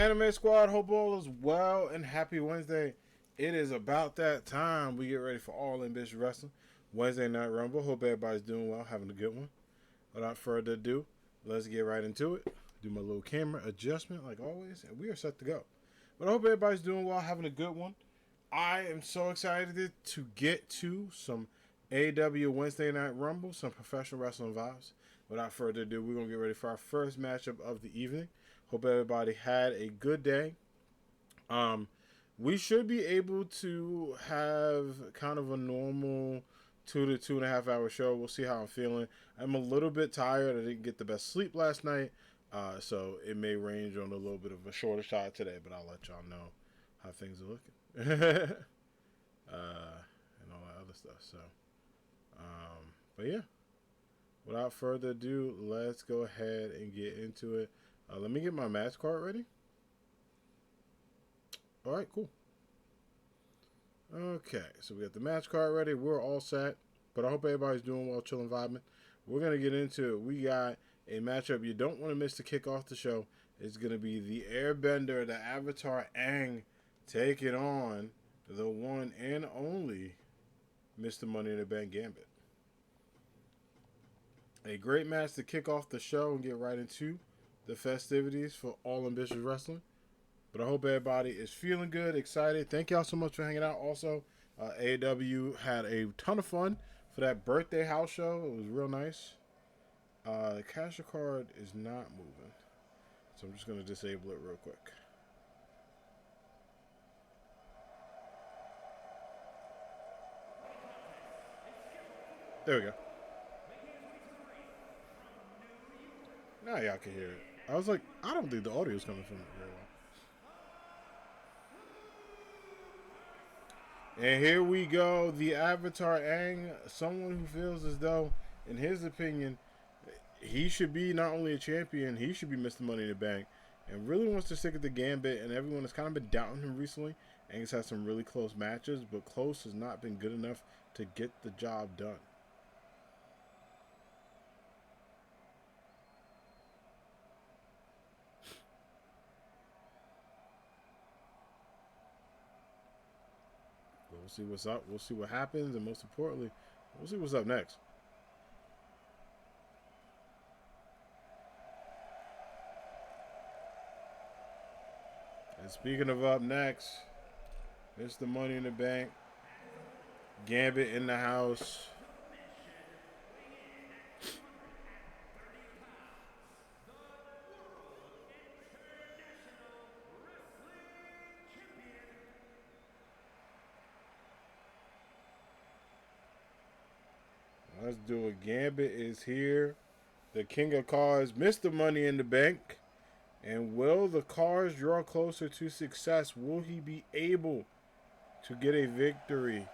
Anime Squad, hope all is well and happy Wednesday. It is about that time we get ready for All In Bitch Wrestling. Wednesday Night Rumble. Hope everybody's doing well, having a good one. Without further ado, let's get right into it. Do my little camera adjustment like always, and we are set to go. But I hope everybody's doing well, having a good one. I am so excited to get to some AAW Wednesday Night Rumble, some professional wrestling vibes. Without further ado, we're going to get ready for our first matchup of the evening. Hope everybody had a good day. We should be able to have kind of a normal 2 to 2.5 hour show. We'll see how I'm feeling. I'm a little bit tired. I didn't get the best sleep last night. So it may range on a little bit of a shorter shot today, but I'll let y'all know how things are looking. And all that other stuff. So, but yeah, without further ado, let's go ahead and get into it. Let me get my match card ready. All right, cool. Okay, so we got the match card ready. We're all set, but I hope everybody's doing well, chilling, vibing. We're going to get into it. We got a matchup you don't want to miss to kick off the show. It's going to be the Airbender, the Avatar Aang, taking on the one and only Mr. Money in the Bank Gambit. A great match to kick off the show and get right into the festivities for All Ambitious Wrestling. But I hope everybody is feeling good, excited. Thank y'all so much for hanging out. Also, AAW had a ton of fun for that birthday house show. It was real nice. The cashier card is not moving, so I'm just going to disable it real quick. There we go. Now y'all can hear it. I was like, I don't think the audio is coming from it very well. And here we go, the Avatar Aang, someone who feels as though, in his opinion, he should be not only a champion, he should be Mr. Money in the Bank, and really wants to stick at the Gambit, and everyone has kind of been doubting him recently. Aang's had some really close matches, but close has not been good enough to get the job done. We'll see what's up. We'll see what happens. And most importantly, we'll see what's up next. And speaking of up next, Mr. Money in the Bank, Gambit in the house. Let's do it. Gambit is here. The King of Cards, Mr. Money in the Bank. And will the cards draw closer to success? Will he be able to get a victory?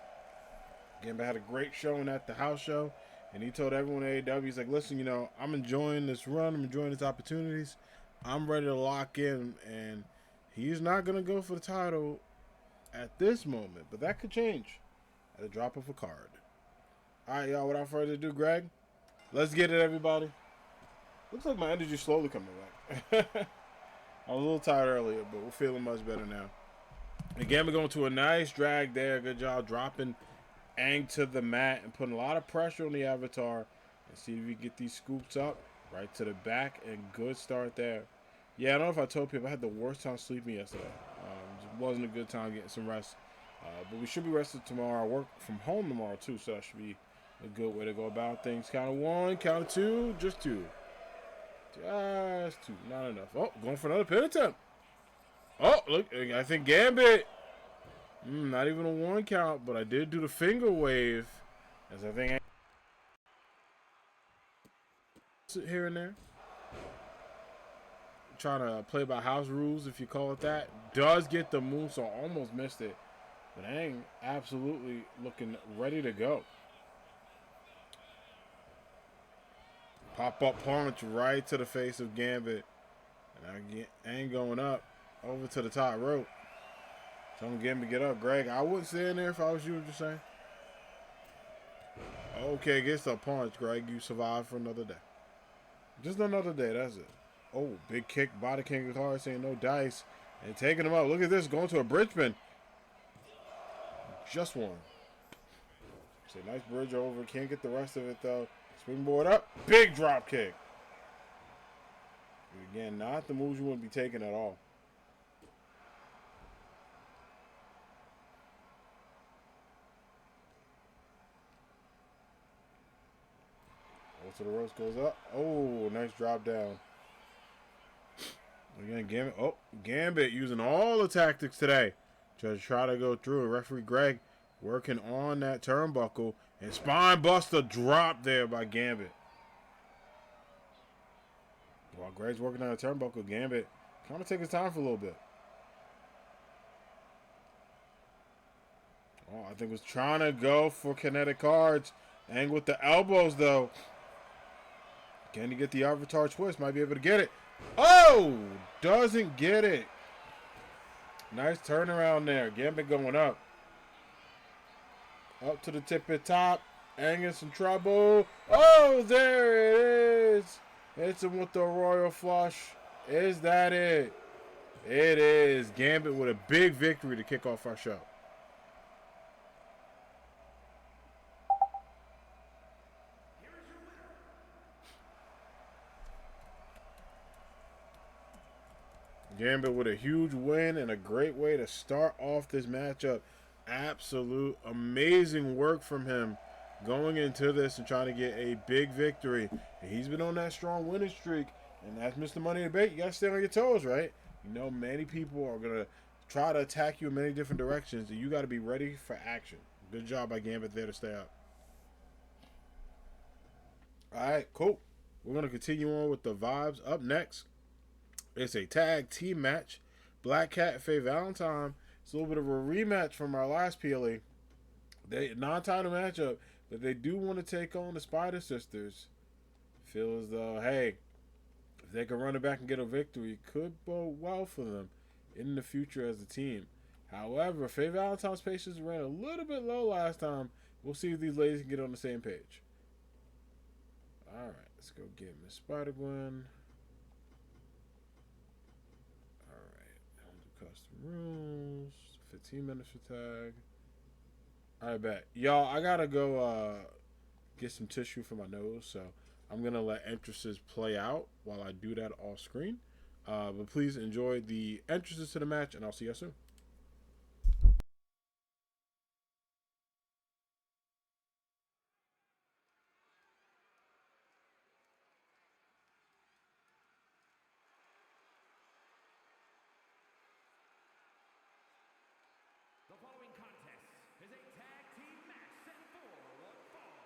Gambit had a great showing at the house show. And he told everyone at AAW, he's like, listen, I'm enjoying this run. I'm enjoying these opportunities. I'm ready to lock in. And he's not going to go for the title at this moment. But that could change at a drop of a card. All right, y'all, without further ado, Greg, let's get it, everybody. Looks like my energy's slowly coming back. I was a little tired earlier, but we're feeling much better now. Again, we're going to a nice drag there. Good job dropping Aang to the mat and putting a lot of pressure on the Avatar. And see if we get these scoops up right to the back. And good start there. Yeah, I don't know if I told people I had the worst time sleeping yesterday. It wasn't a good time getting some rest. But we should be rested tomorrow. I work from home tomorrow, too, so that should be a good way to go about things. Count of one, count of two, just two. Just two, not enough. Oh, going for another pin attempt. Oh, look, I think Gambit. Not even a one count, but I did do the finger wave. As I think here and there. Trying to play by house rules, if you call it that. Does get the move, so I almost missed it. But Aang absolutely looking ready to go. Pop-up punch right to the face of Gambit. And Aang going up over to the top rope. Tell him Gambit get up. Greg, I wouldn't stay in there if I was you, what you saying? Okay, gets a punch, Greg. You survived for another day. Just another day, that's it. Oh, big kick by the King of Cards, saying no dice. And taking him out. Look at this, going to a bridge pin. Just one. It's a nice bridge over. Can't get the rest of it, though. Springboard up. Big drop kick. Again, not the moves you wouldn't be taking at all. To the ropes, goes up. Oh, nice drop down. Again, Gambit. Oh, Gambit using all the tactics today to try to go through. Referee Greg working on that turnbuckle. And spine buster drop there by Gambit. While Greg's working on a turnbuckle, Gambit kind of taking his time for a little bit. Oh, I think was trying to go for kinetic cards. And with the elbows, though. Can he get the avatar twist? Might be able to get it. Oh! Doesn't get it. Nice turnaround there. Gambit going up. Up to the tip at top. And in some trouble. Oh, there it is. Hits him with the royal flush. Is that it? It is. Gambit with a big victory to kick off our show. Gambit with a huge win and a great way to start off this matchup. Absolute amazing work from him going into this and trying to get a big victory. And he's been on that strong winning streak. And that's Mr. Money in the Bank. You got to stay on your toes, right? You know, many people are going to try to attack you in many different directions. And you got to be ready for action. Good job by Gambit there to stay up. All right, cool. We're going to continue on with the vibes. Up next, it's a tag team match. Black Cat and Faye Valentine. It's a little bit of a rematch from our last PLE. They non-title matchup, but they do want to take on the Spider Sisters. Feel as though, hey, if they can run it back and get a victory, could bode well for them in the future as a team. However, Faye Valentine's patience ran a little bit low last time. We'll see if these ladies can get on the same page. All right, let's go get Miss Spider-Gwen. Custom rules. 15 minutes for tag. Alright, bet. Y'all, I gotta go get some tissue for my nose, so I'm gonna let entrances play out while I do that off screen. But please enjoy the entrances to the match, and I'll see you soon. The following contest is a tag team match set for one fall.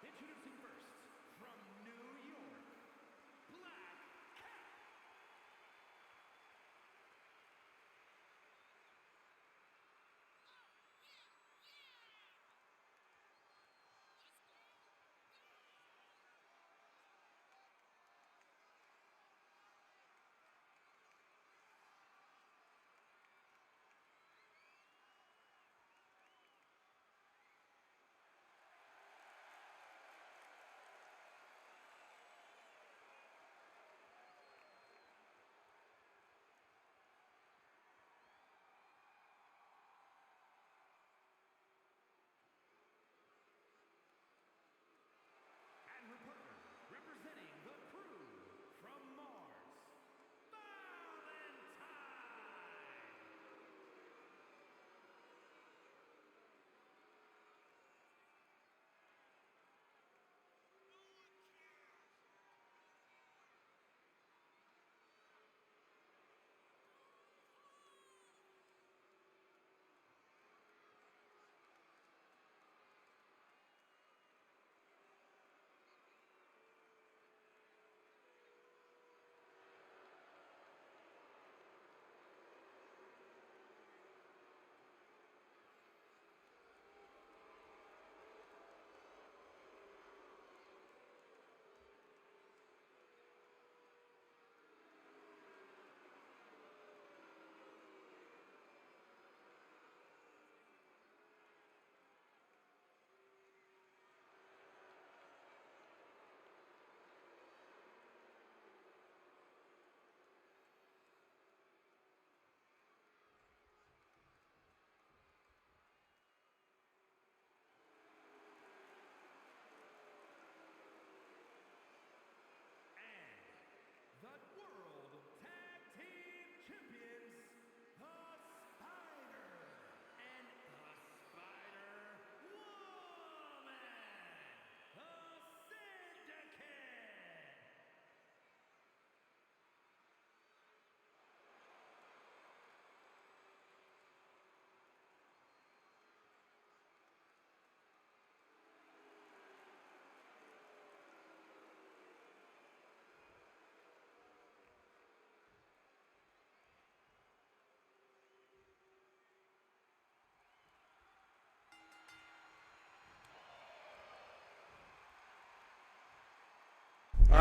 Introducing first, from New York, Black Cat.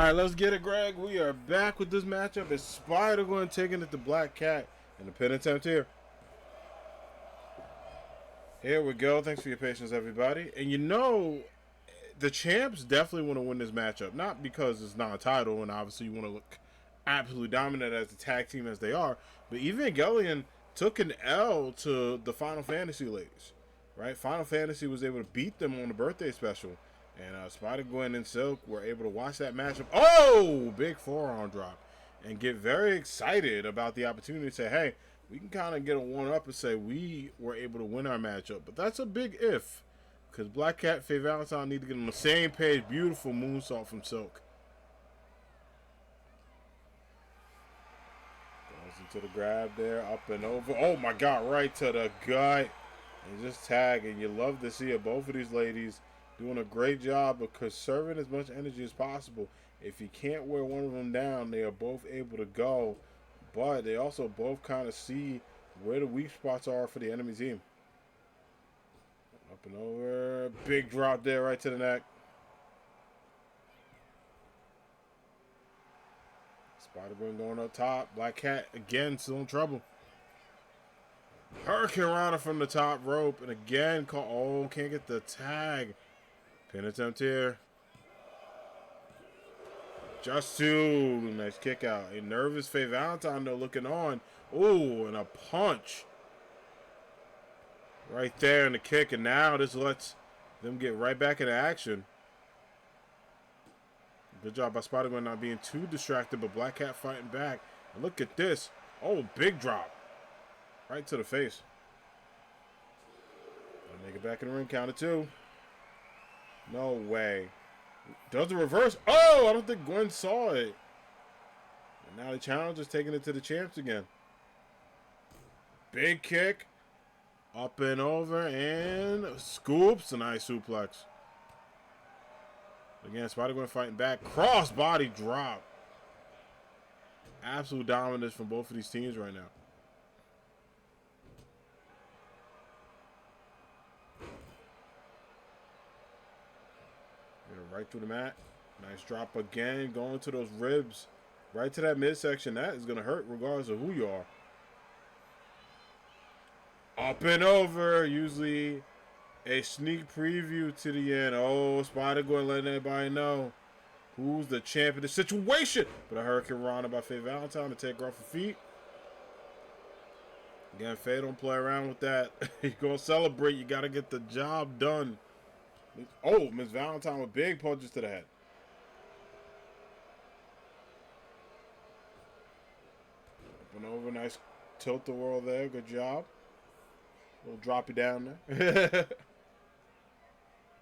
right, let's get it, Greg. We are back with this matchup. It's Spider-Gwen taking it to Black Cat in the pin attempt here. Here we go. Thanks for your patience, everybody. And you know, the champs definitely want to win this matchup. Not because it's not a title, and obviously you want to look absolutely dominant as a tag team as they are, but Evangelion took an L to the Final Fantasy ladies, right? Final Fantasy was able to beat them on the birthday special, and Spider-Gwen and Silk were able to watch that matchup. Oh, big forearm drop, and get very excited about the opportunity to say, hey, we can kind of get a one-up and say we were able to win our matchup. But that's a big if, because Black Cat, Faye Valentine need to get on the same page. Beautiful moonsault from Silk. To the grab there, up and over. Oh my God, right to the gut. And just tag. And you love to see it. Both of these ladies doing a great job of conserving as much energy as possible. If you can't wear one of them down, they are both able to go. But they also both kind of see where the weak spots are for the enemy team. Up and over. Big drop there right to the neck. Spider-Gwen going up top. Black Cat again still in trouble. Hurricane Rana from the top rope. And again, oh, can't get the tag. Pin attempt here. Just two. Nice kick out. A nervous Faye Valentine though looking on. Oh, and a punch. Right there in the kick. And now this lets them get right back into action. Good job by Spider-Gwen not being too distracted, but Black Cat fighting back. And look at this. Oh, big drop. Right to the face. I'll make it back in the ring. Count of two. No way. Does the reverse. Oh, I don't think Gwen saw it. And now the challenger's taking it to the champs again. Big kick. Up and over and scoops. A nice suplex. Again, Spider-Gwen fighting back. Cross body drop. Absolute dominance from both of these teams right now. Right through the mat. Nice drop again. Going to those ribs. Right to that midsection. That is going to hurt regardless of who you are. Up and over. Usually a sneak preview to the end. Oh, Spider-Gwen letting everybody know who's the champ of the situation. But a Hurricane Rana by Faye Valentine to take her off her feet. Again, Faye don't play around with that. You're going to celebrate. You got to get the job done. Oh, Miss Valentine with big punches to the head. Up and over. Nice tilt-the-whirl there. Good job. Little drop you down there.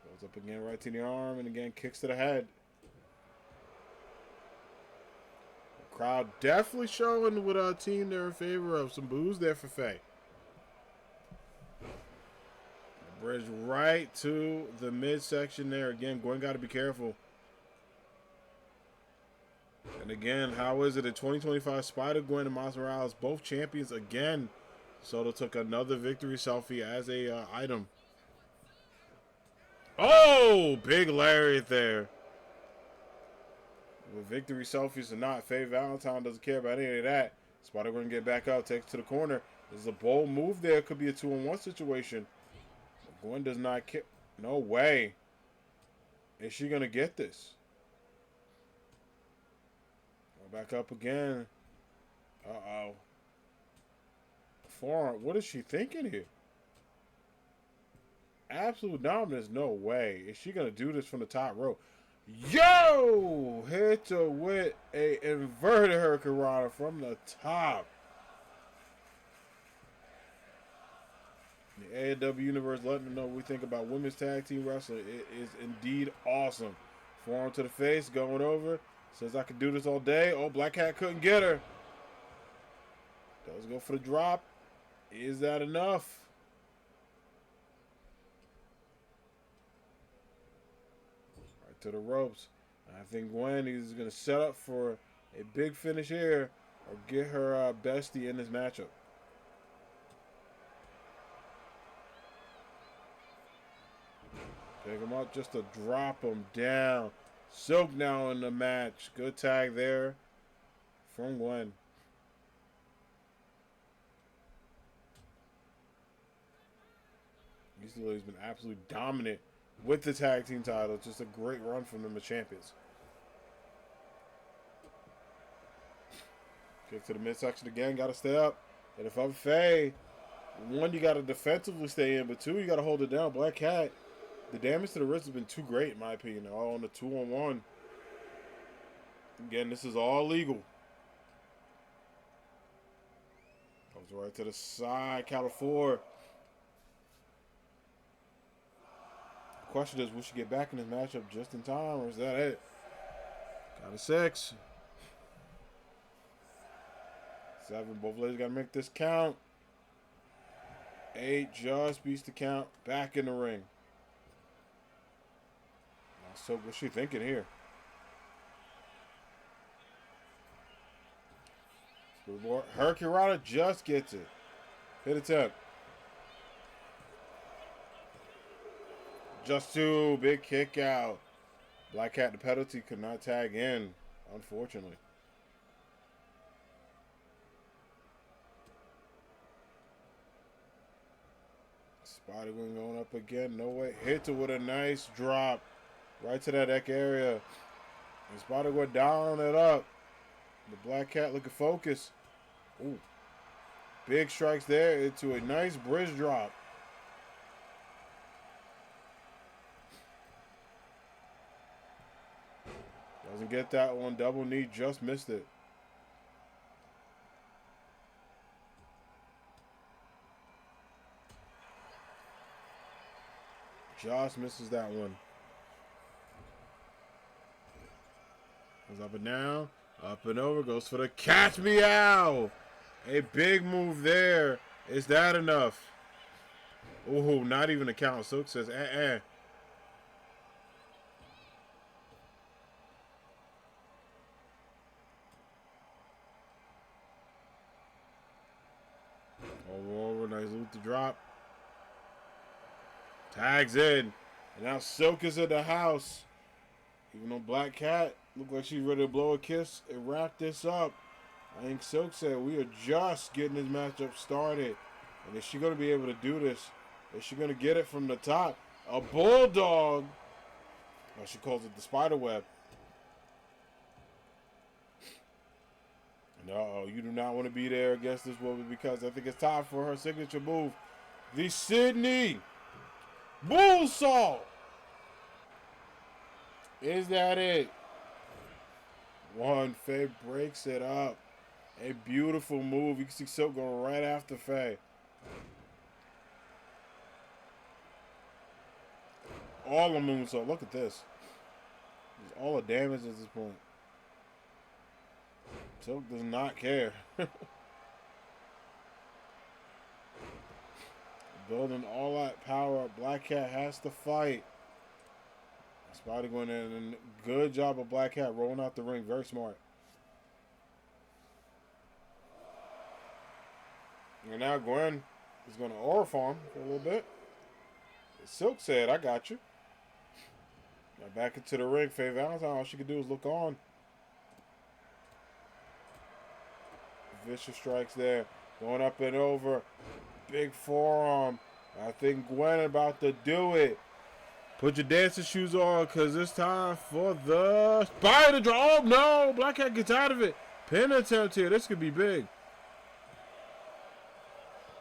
Goes up again right to the arm and again kicks to the head. The crowd definitely showing what our team they're in favor of. Some boos there for Faye. Bridge right to the midsection there. Again, Gwen got to be careful. And again, how is it in 2025? Spider-Gwen and Miles Morales, both champions again. Soto took another victory selfie as a item. Oh, big lariat there. With victory selfies or not, Faye Valentine doesn't care about any of that. Spider-Gwen get back up, takes to the corner. There's a bold move there. Could be a 2-on-1 situation. Gwen does not care. No way. Is she going to get this? Go back up again. Uh-oh. Forearm. What is she thinking here? Absolute dominance. No way. Is she going to do this from the top rope? Yo! Hit her with a inverted Hurricane Rana from the top. The AAW universe letting them know what we think about women's tag team wrestling. It is indeed awesome. Forearm to the face, going over. Says I could do this all day. Oh, Black Cat couldn't get her. Does go for the drop. Is that enough? Right to the ropes. I think Gwen is going to set up for a big finish here or get her bestie in this matchup. Pick him up just to drop him down. Silk now in the match. Good tag there from Gwen. These two ladies been absolutely dominant with the tag team title. Just a great run from them as champions. Kick to the midsection again. Got to stay up. And if I'm Faye, one, you got to defensively stay in, but two, you got to hold it down. Black Cat, the damage to the wrist has been too great, in my opinion. All on the 2-on-1. Again, this is all legal. Goes right to the side. Count of 4. The question is, will she get back in this matchup just in time, or is that it? Count of 6. 7. Both ladies got to make this count. 8 just beats the count. Back in the ring. So what's she thinking here? Hurricanrana just gets it. Hit attempt. Just 2. Big kick out. Black Cat, the penalty, could not tag in, unfortunately. Spider going up again. No way. Hits it with a nice drop. Right to that neck area. And Spider went down and up. The Black Cat looking focused. Ooh. Big strikes there into a nice bridge drop. Doesn't get that one. Double knee, just missed it. Just misses that one. Goes up and down, up and over, goes for the catch me out. A big move there. Is that enough? Oh, not even a count. Silk says, Over, nice loop to drop. Tags in. And now Silk is in the house. Even though Black Cat looked like she's ready to blow a kiss and wrap this up. I think Silk said we are just getting this matchup started. And is she going to be able to do this? Is she going to get it from the top? A bulldog. Oh, she calls it the spider web. No, you do not want to be there against this woman because I think it's time for her signature move. The Sydney Bullsaw. Is that it? One. Faye breaks it up. A beautiful move. You can see Silk going right after Faye. All the moonsault. Look at this. All the damage at this point. Silk does not care. Building all that power up. Black Cat has to fight. Spider going in, and good job of Black Cat rolling out the ring. Very smart. And now Gwen is going to aura farm for a little bit. Silk said, I got you. Now back into the ring. Faye Valentine, all she could do is look on. Vicious strikes there. Going up and over. Big forearm. I think Gwen about to do it. Put your dancing shoes on because it's time for the spider draw. Oh, no. Black Cat gets out of it. Pin attempt here. This could be big.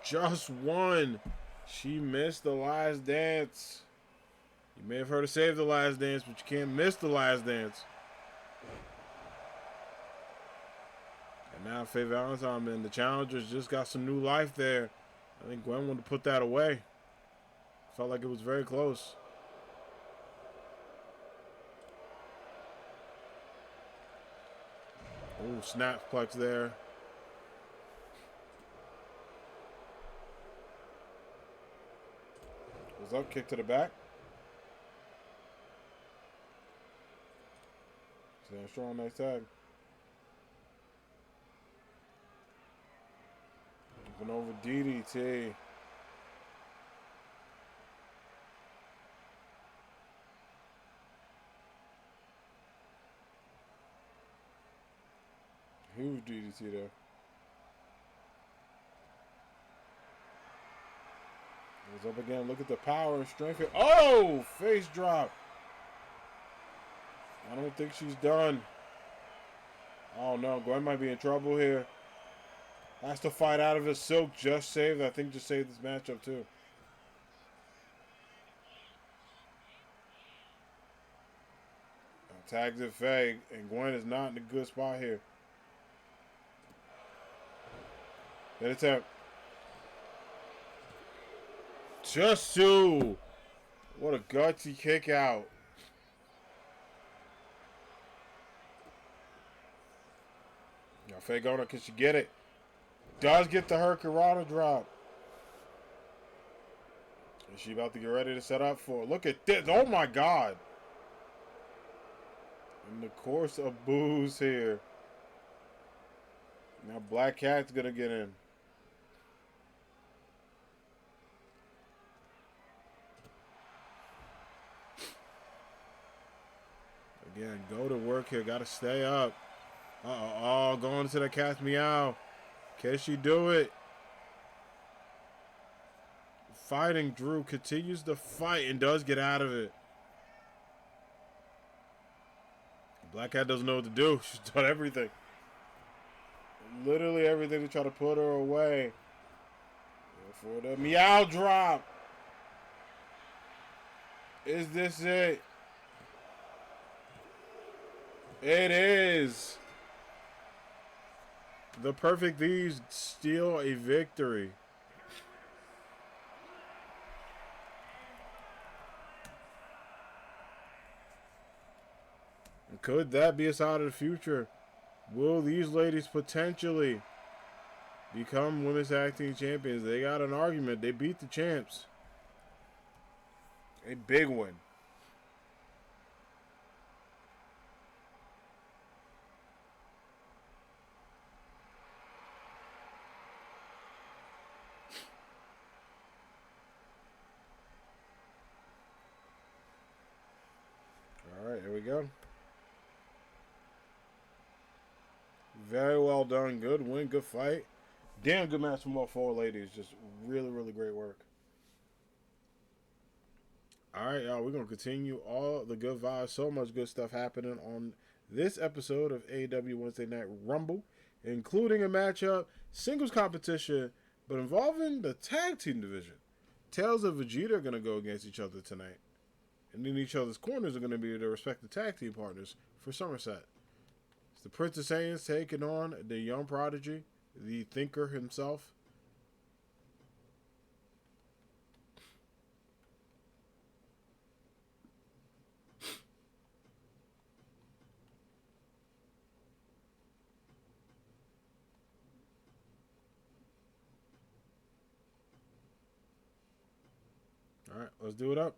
Just one. She missed the last dance. You may have heard her save the last dance, but you can't miss the last dance. And now Faye Valentine, man, the challengers just got some new life there. I think Gwen wanted to put that away. Felt like it was very close. Ooh, snapsplex there. Was up, kick to the back. Stand strong, nice tag. Moving over DDT. DDT there. Goes up again. Look at the power and strength here. Oh! Face drop. I don't think she's done. Oh no, Gwen might be in trouble here. Has to fight out of it. Silk just saved. I think just saved this matchup too. Tags it Faye, and Gwen is not in a good spot here. Good attempt. Just Sue. What a gutsy kick out. Now Faye Gona, can she get it? Does get the Hurricanrana drop. Is she about to get ready to set up for it? Look at this. Oh my God. In the course of boos here. Now Black Cat's going to get in. Again, go to work here. Got to stay up. Uh-oh. Oh, going to the cat's meow. Can she do it? Fighting Drew. Continues to fight and does get out of it. Black Cat doesn't know what to do. She's done everything. Literally everything to try to put her away. For the meow drop. Is this it? It is. The Perfect Thieves steal a victory. Could that be a sign of the future? Will these ladies potentially become women's tag team champions? They got an argument. They beat the champs. A big win. All right, here we go. Very well done. Good win. Good fight. Damn good match from all four ladies. Just really, really great work. All right, y'all. We're going to continue all the good vibes. So much good stuff happening on this episode of AAW Wednesday Night Rumble, including a matchup, singles competition, but involving the tag team division. Tails and Vegeta are going to go against each other tonight. And in each other's corners are going to be their respective tag team partners for Somerset. The Prince of Saiyans taking on the young prodigy, the Thinker himself. All right, let's do it up.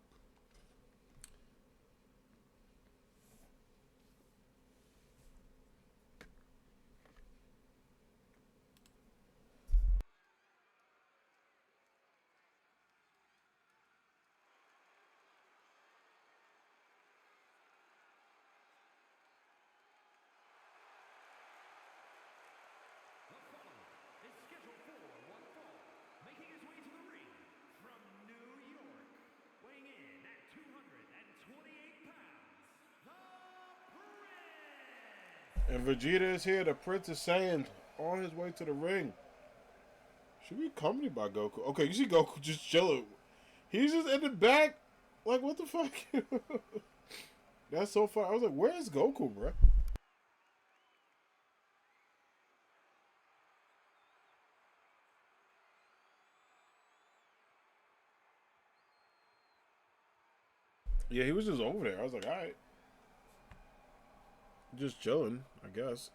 And Vegeta is here, the Prince of Saiyan, on his way to the ring. Should be accompanied by Goku. Okay, you see Goku just chilling. He's just in the back. Like, what the fuck? That's so far. I was like, where's Goku, bro? Yeah, he was just over there. I was like, all right. Just chilling, I guess.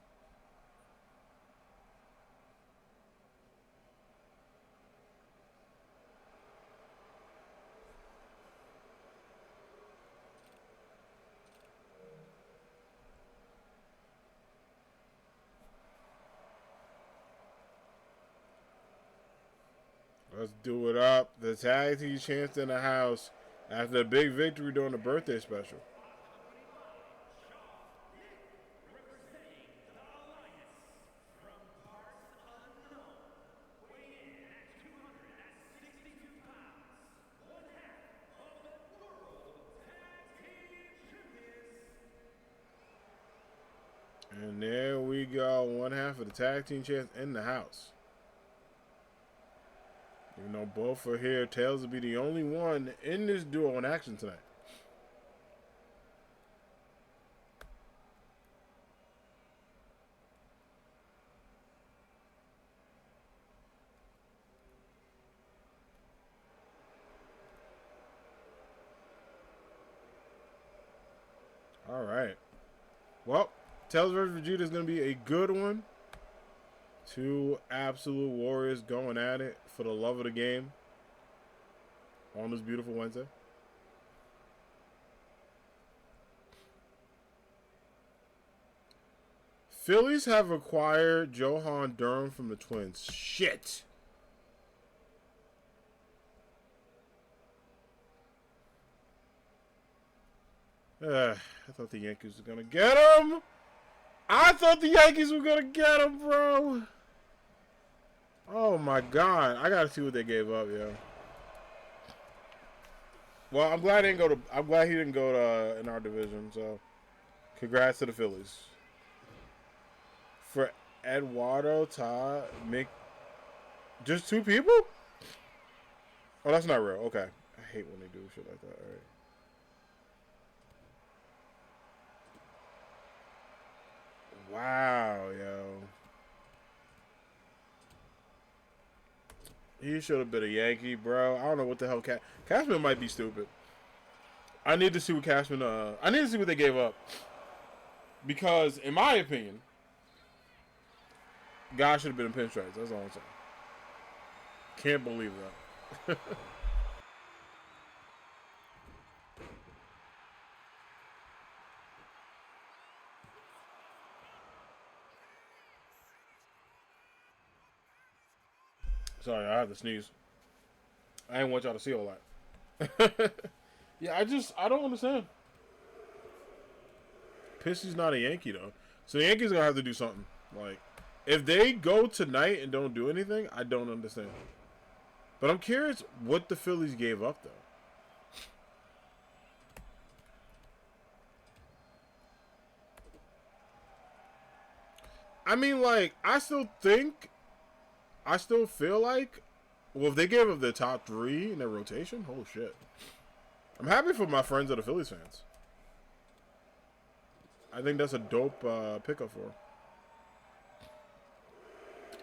Let's do it up. The tag team champs in the house after a big victory during the birthday special. we go. One half of the tag team champs in the house. You know, both are here. Tails will be the only one in this duo in action tonight. All right. Well, Tails vs. Vegeta is going to be a good one. Two absolute warriors going at it for the love of the game on this beautiful Wednesday. Phillies have acquired Johan Durham from the Twins. Shit. I thought the Yankees were going to get him. I thought the Yankees were going to get him, bro. Oh, my God. I got to see what they gave up, yo. Well, I'm glad he didn't go to in our division, so congrats to the Phillies. For Eduardo, Todd, Mick, just two people? Oh, that's not real. Okay. I hate when they do shit like that. All right. Wow, yo. He should have been a Yankee, bro. I don't know what the hell. Cashman might be stupid. I need to see what Cashman. I need to see what they gave up. Because, in my opinion, guy should have been in pinstripes. That's all I'm saying. Can't believe that. Sorry, I have to sneeze. I didn't want y'all to see all that. Yeah, I don't understand. Pissy's not a Yankee, though. So the Yankees are going to have to do something. Like, if they go tonight and don't do anything, I don't understand. But I'm curious what the Phillies gave up, though. I mean, like, I still feel like, well, if they gave up the top three in their rotation, holy shit. I'm happy for my friends that are Phillies fans. I think that's a dope pickup for them.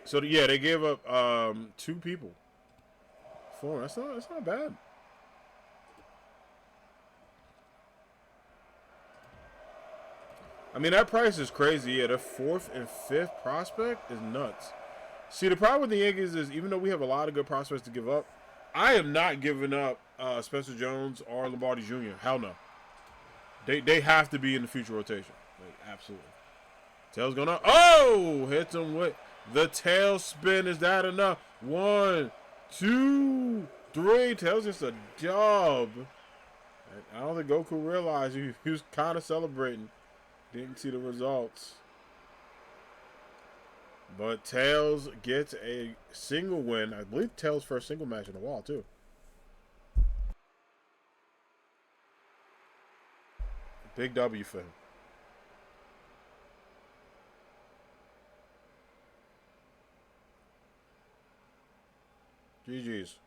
So, yeah, they gave up two people. Four. That's not bad. I mean, that price is crazy. Yeah, the fourth and fifth prospect is nuts. See, the problem with the Yankees is even though we have a lot of good prospects to give up, I am not giving up Spencer Jones or Lombardi Jr. Hell no. They have to be in the future rotation. Like, absolutely. Tail's going up. Oh! Hits him with the tail spin. Is that enough? 1, 2, 3. Tail's just a dub. I don't think Goku realized he was kind of celebrating. Didn't see the results. But Tails gets a single win. I believe Tails' first single match in a while, too. Big W for him. GG's.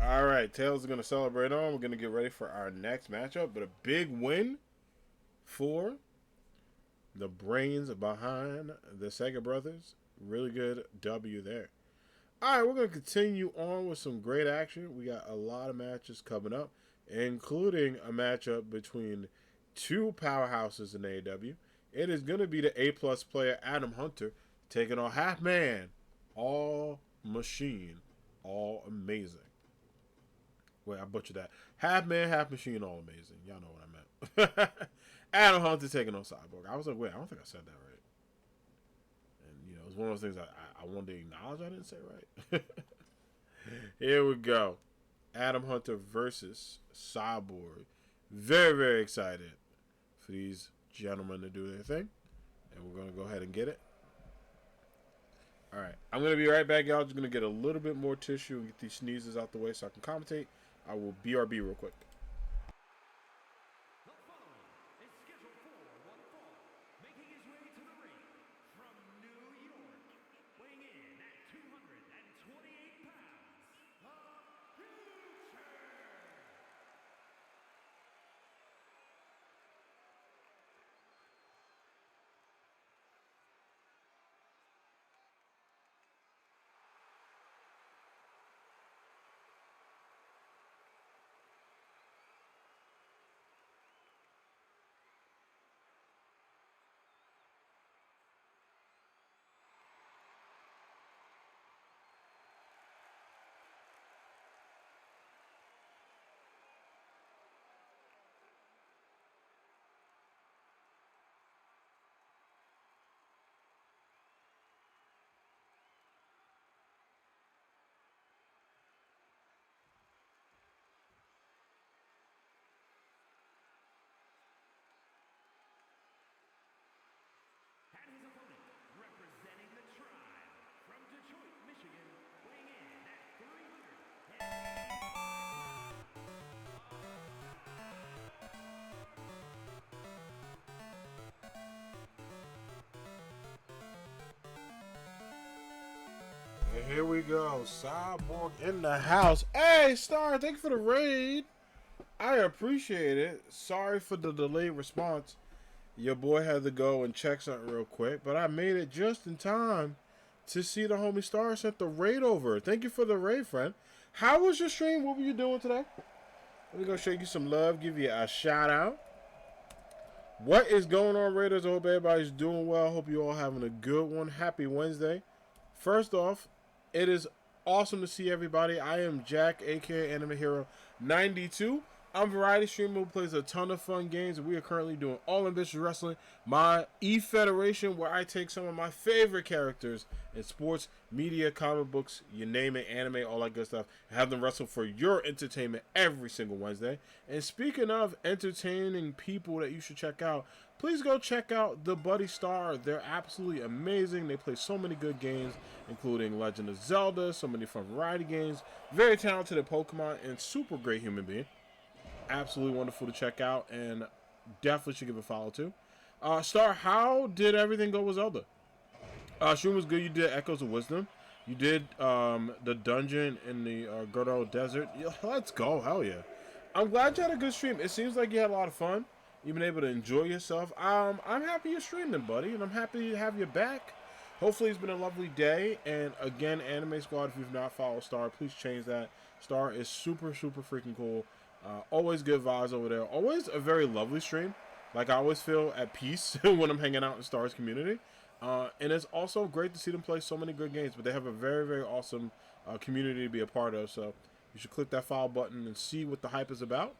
All right, Tails is going to celebrate on. We're going to get ready for our next matchup. But a big win for the brains behind the Sega brothers. Really good W there. All right, we're going to continue on with some great action. We got a lot of matches coming up, including a matchup between two powerhouses in AAW. It is going to be the A-plus player Adam Hunter taking on Half Man, All Machine, All Amazing. Wait, I butchered that. Half Man, Half Machine, All Amazing. Y'all know what I meant. Adam Hunter taking on Cyborg. I was like, wait, I don't think I said that right. And, you know, it's one of those things I wanted to acknowledge I didn't say right. Here we go. Adam Hunter versus Cyborg. Very, very excited for for these gentlemen to do their thing. And we're going to go ahead and get it. All right. I'm going to be right back, y'all. Just going to get a little bit more tissue and get these sneezes out the way so I can commentate. I will BRB real quick. The following is scheduled for one fall, making his way to the ring from New York, weighing in at 228 pounds, the Future. And his opponent, representing the Tribe, from Detroit, Michigan, weighing in at 385 And here we go. Cyborg in the house. Hey, Star, thank you for the raid. I appreciate it. Sorry for the delayed response. Your boy had to go and check something real quick, but I made it just in time to see the homie Star sent the raid over. Thank you for the raid, friend. How was your stream? What were you doing today? We're going to show you some love, give you a shout out. What is going on, Raiders? I hope everybody's doing well. Hope you all having a good one. Happy Wednesday. First off, it is awesome to see everybody. I am Jack, aka Anime Hero 92. I'm a variety streamer who plays a ton of fun games, and we are currently doing All Ambitious Wrestling, my E-Federation, where I take some of my favorite characters in sports, media, comic books, you name it, anime, all that good stuff, and have them wrestle for your entertainment every single Wednesday. And speaking of entertaining people that you should check out, please go check out the Buddy Star. They're absolutely amazing. They play so many good games, including Legend of Zelda, so many fun variety games, very talented at Pokemon, and super great human being. Absolutely wonderful to check out, and definitely should give a follow too. Star, how did everything go with Zelda? Stream was good. You did Echoes of Wisdom. You did the dungeon in the Gordo Desert. Yeah, let's go. Hell yeah. I'm glad you had a good stream. It seems like you had a lot of fun. You've been able to enjoy yourself. I'm happy you're streaming, buddy, and I'm happy to have you back. Hopefully it's been a lovely day. And again, Anime Squad, if you've not followed Star, please change that. Star is super, super freaking cool. Always good vibes over there. Always a very lovely stream. Like, I always feel at peace when I'm hanging out in Star's community. And it's also great to see them play so many good games. But they have a very, very awesome community to be a part of. So you should click that follow button and see what the hype is about.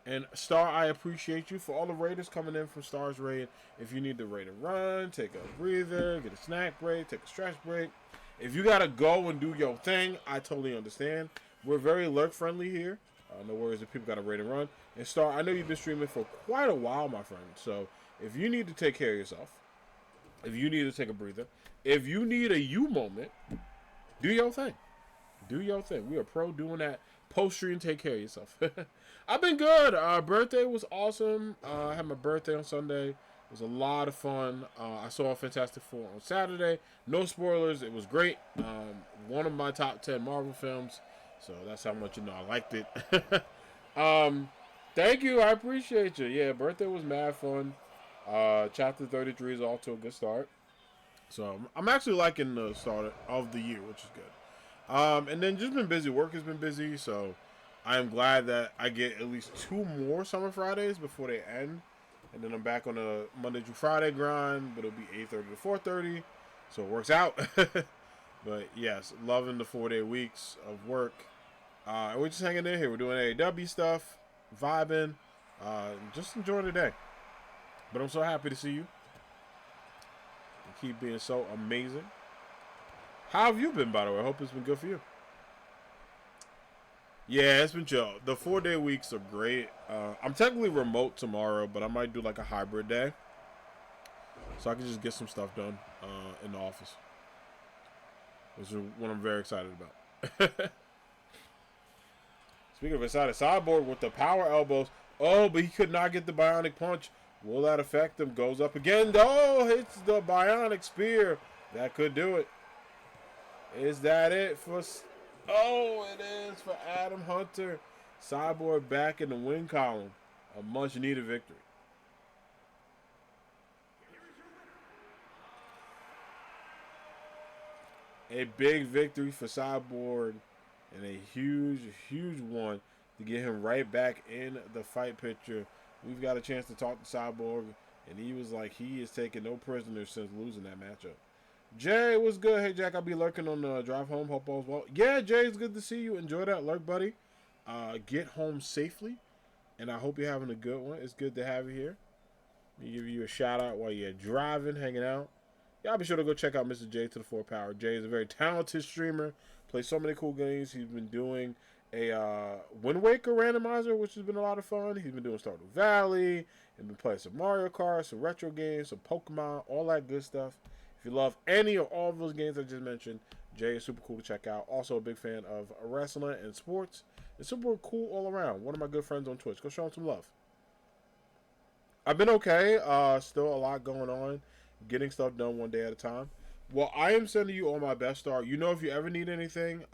And Star, I appreciate you for all the raiders coming in from Star's raid. If you need to raid a run, take a breather, get a snack break, take a stretch break. If you got to go and do your thing, I totally understand. We're very lurk friendly here. No worries if people got to raid and run. And Star, I know you've been streaming for quite a while, my friend. So if you need to take care of yourself, if you need to take a breather, if you need a you moment, do your thing. Do your thing. We are pro doing that. Post stream, take care of yourself. I've been good. Birthday was awesome. I had my birthday on Sunday. It was a lot of fun. I saw Fantastic Four on Saturday. No spoilers. It was great. One of my top 10 Marvel films. So that's how much you know I liked it. Thank you. I appreciate you. Yeah, birthday was mad fun. Chapter 33 is off to a good start. So I'm actually liking the start of the year, which is good. And then just been busy. Work has been busy, so I am glad that I get at least 2 more Summer Fridays before they end. And then I'm back on a Monday through Friday grind, but it'll be 8:30 to 4:30, so it works out. But yes, loving the 4-day weeks of work. And we're just hanging in here. We're doing AAW stuff, vibing, just enjoying the day. But I'm so happy to see you. You keep being so amazing. How have you been, by the way? I hope it's been good for you. Yeah, it's been chill. The 4-day weeks are great. I'm technically remote tomorrow, but I might do like a hybrid day, so I can just get some stuff done in the office, which is what I'm very excited about. Speaking of excited, Cyborg with the power elbows. Oh, but he could not get the bionic punch. Will that affect him? Goes up again. Oh, hits the bionic spear. That could do it. Is that it for... Oh, it is for Adam Hunter. Cyborg back in the win column. A much needed victory. A big victory for Cyborg and a huge, huge one to get him right back in the fight picture. We've got a chance to talk to Cyborg, and he was like he is taking no prisoners since losing that matchup. Jay, what's good? Hey, Jack, I'll be lurking on the drive home. Hope all's well. Yeah, Jay, it's good to see you. Enjoy that lurk, buddy. Get home safely, and I hope you're having a good one. It's good to have you here. Let me give you a shout out while you're driving, hanging out. Y'all be sure to go check out Mr. J to the 4 Power. Jay is a very talented streamer. Plays so many cool games. He's been doing a Wind Waker randomizer, which has been a lot of fun. He's been doing Stardew Valley. He's been playing some Mario Kart, some retro games, some Pokemon, all that good stuff. If you love any or all of those games I just mentioned, Jay is super cool to check out. Also a big fan of wrestling and sports. And super cool all around. One of my good friends on Twitch. Go show him some love. I've been okay. Still a lot going on. Getting stuff done one day at a time. Well, I am sending you all my best star. You know, if you ever need anything,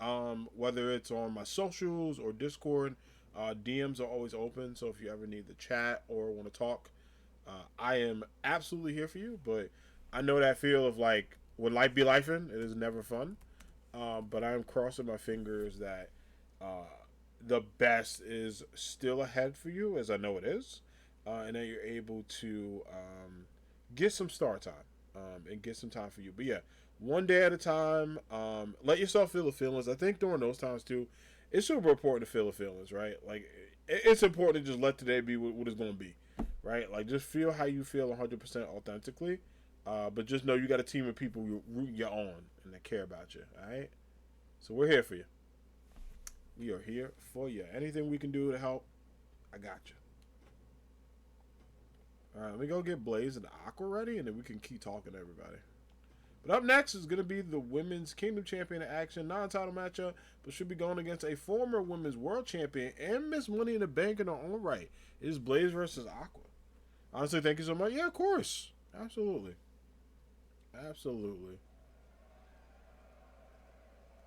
whether it's on my socials or Discord, DMs are always open. So if you ever need to chat or want to talk, I am absolutely here for you. But I know that feel of like, when life be lifing, it is never fun. But I am crossing my fingers that uh, the best is still ahead for you, as I know it is, and that you're able to get some star time and get some time for you. But yeah, one day at a time. Let yourself feel the feelings. I think during those times too, it's super important to feel the feelings, right? Like it's important to just let today be what it's going to be, right? Like just feel how you feel 100% authentically. But just know you got a team of people you're on and that care about you. All right. So we're here for you. We are here for you. Anything we can do to help, I got you. All right, let me go get Blaze and Aqua ready, and then we can keep talking to everybody. But up next is going to be the Women's Kingdom Champion Action non-title matchup, but should be going against a former Women's World Champion and Miss Money in the Bank in her own right. It is Blaze versus Aqua. Honestly, thank you so much. Yeah, of course. Absolutely. Absolutely.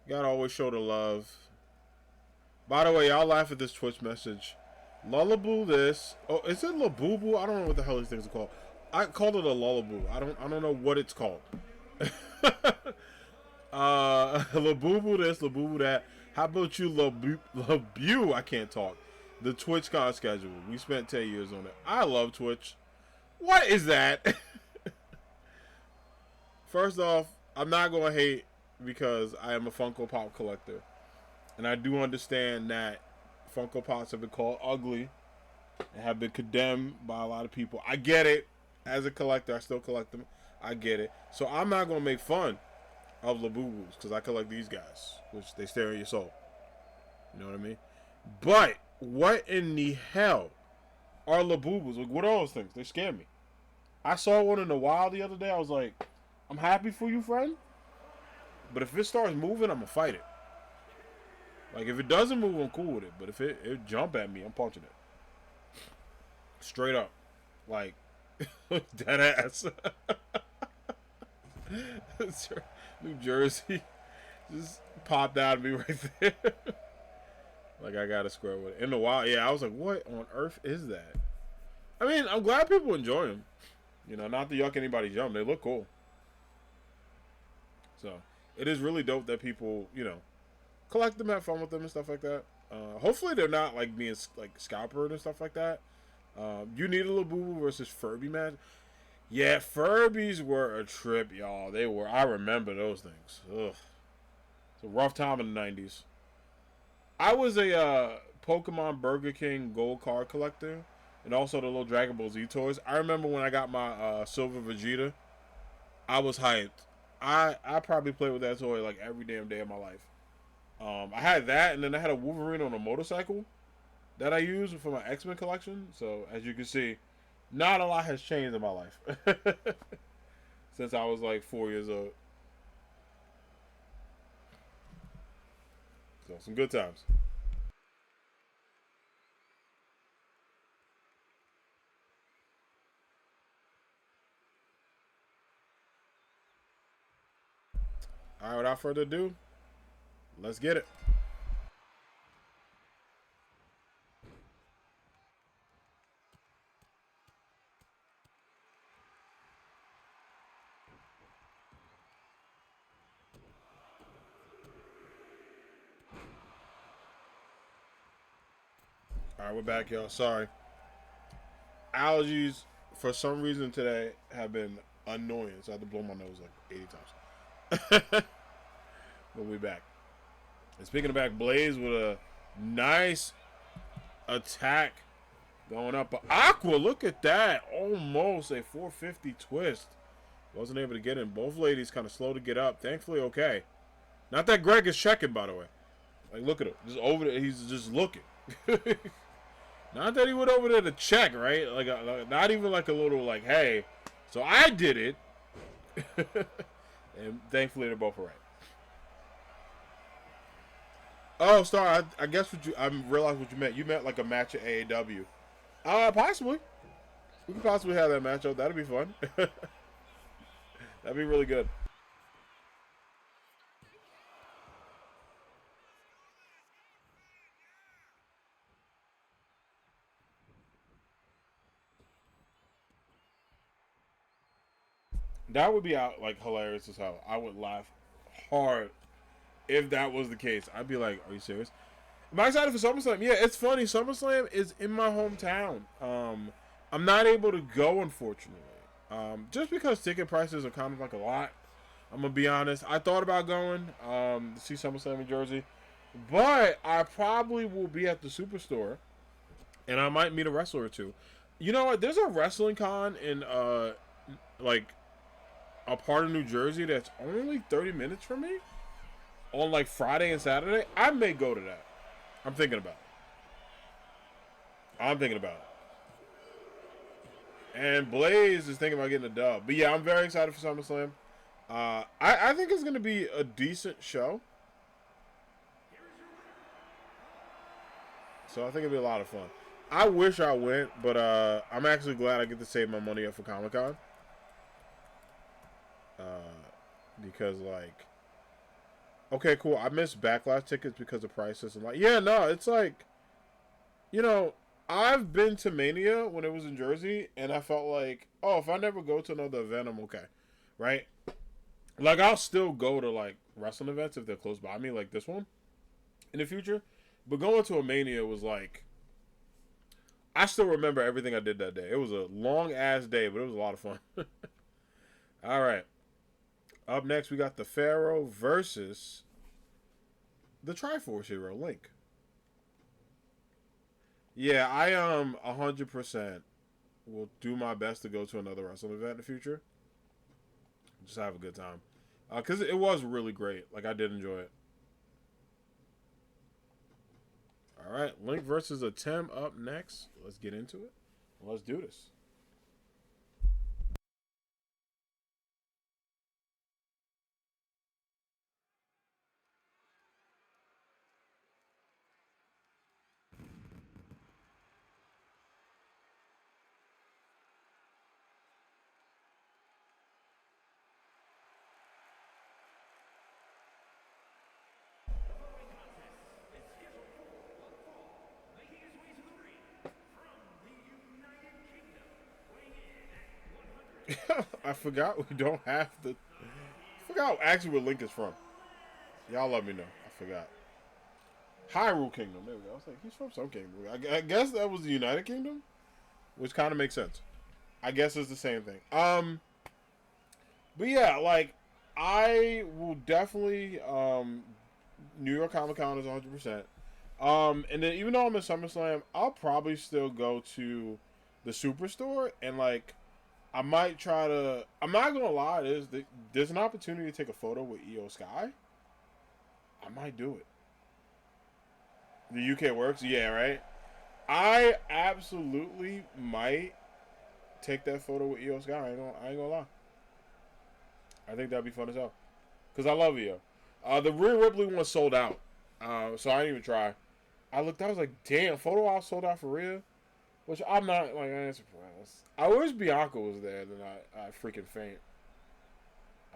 You gotta always show the love. By the way, y'all laugh at this Twitch message. Lullaboo this. Oh, is it Laboo? I don't know what the hell these things are called. I called it a lullaboo. I don't know what it's called. Laboo this, Laboo that. How about you Labu? I can't talk. The TwitchCon schedule. We spent 10 years on it. I love Twitch. What is that? First off, I'm not gonna hate because I am a Funko Pop collector. And I do understand that Funko Pops have been called ugly and have been condemned by a lot of people. I get it. As a collector, I still collect them. I get it. So I'm not going to make fun of Labubu's because I collect these guys, which they stare at your soul. You know what I mean? But what in the hell are Labubu's? Like, what are those things? They scare me. I saw one in the wild the other day. I was like, I'm happy for you, friend. But if it starts moving, I'm going to fight it. Like, if it doesn't move, I'm cool with it. But if it jump at me, I'm punching it. Straight up. Like, dead ass. New Jersey just popped out of me right there. Like, I got a square with it. In the wild, yeah, I was like, what on earth is that? I mean, I'm glad people enjoy them. You know, not to yuck anybody's yum. They look cool. So, it is really dope that people, you know, collect them, have fun with them, and stuff like that. Hopefully, they're not like being like scalpered and stuff like that. You need a Labubu versus Furby match. Yeah, Furbies were a trip, y'all. They were. I remember those things. Ugh, it's a rough time in the '90s. I was a Pokemon Burger King Gold card collector, and also the little Dragon Ball Z toys. I remember when I got my Silver Vegeta. I was hyped. I probably played with that toy like every damn day of my life. I had that, and then I had a Wolverine on a motorcycle that I use for my X-Men collection. So as you can see, not a lot has changed in my life since I was like 4 years old. So some good times. All right, without further ado, let's get it. All right, we're back, y'all. Sorry, allergies for some reason today have been annoying, so I had to blow my nose like 80 times. We'll be back. And speaking of back, Blaze with a nice attack going up. But Aqua, look at that. Almost a 450 twist. Wasn't able to get in. Both ladies kind of slow to get up. Thankfully, okay. Not that Greg is checking, by the way. Like, look at him. Just over there. He's just looking. Not that he went over there to check, right? Like not even like a little, like, hey. So I did it. And thankfully, they're both right. Oh, sorry. I guess I realized what you meant. You meant like a match at AAW. Possibly. We could possibly have that matchup. That'd be fun. That'd be really good. That would be out like hilarious as hell. I would laugh hard if that was the case. I'd be like, "Are you serious?" Am I excited for SummerSlam? Yeah, it's funny. SummerSlam is in my hometown. I'm not able to go, unfortunately, just because ticket prices are kind of like a lot. I'm gonna be honest. I thought about going to see SummerSlam in Jersey, but I probably will be at the Superstore, and I might meet a wrestler or two. You know what? There's a wrestling con in like a part of New Jersey that's only 30 minutes from me on like Friday and Saturday. I may go to that. I'm thinking about it. I'm thinking about it. And Blaze is thinking about getting a dub. But yeah, I'm very excited for SummerSlam. I think it's going to be a decent show. So I think it'll be a lot of fun. I wish I went, but I'm actually glad I get to save my money up for Comic Con. Because, like, okay, cool. I missed Backlash tickets because of prices. And, like, yeah, no, it's like, you know, I've been to Mania when it was in Jersey, and I felt like, oh, if I never go to another event, I'm okay, right? Like, I'll still go to like wrestling events if they're close by me, like this one in the future. But going to a Mania was like, I still remember everything I did that day. It was a long ass day, but it was a lot of fun. All right, up next we got the Pharaoh versus the Triforce hero Link. Yeah, I 100% will do my best to go to another wrestling event in the future. Just have a good time. Because it was really great. Like, I did enjoy it. All right, Link versus a Tim up next. Let's get into it. Let's do this. Making his way to the ring from the United Kingdom, weighing in at I forgot we don't have the. I forgot actually where Link is from. Y'all let me know. I forgot. Hyrule Kingdom. There we go. I was like, he's from some kingdom. I guess that was the United Kingdom, which kind of makes sense. I guess it's the same thing. But yeah, like I will definitely New York Comic Con is 100%. And then even though I'm at SummerSlam, I'll probably still go to the Superstore and like I might try to. I'm not gonna lie. There's an opportunity to take a photo with EO Sky. I might do it. The UK works? Yeah, right? I absolutely might take that photo with EO Sky. I ain't gonna lie. I think that'd be fun as hell. Because I love EO. The Rhea Ripley one sold out. So I didn't even try. I looked, I was like, damn, photo op sold out for Rhea? Which I'm not, like, I ain't surprised. I wish Bianca was there, then I freaking faint.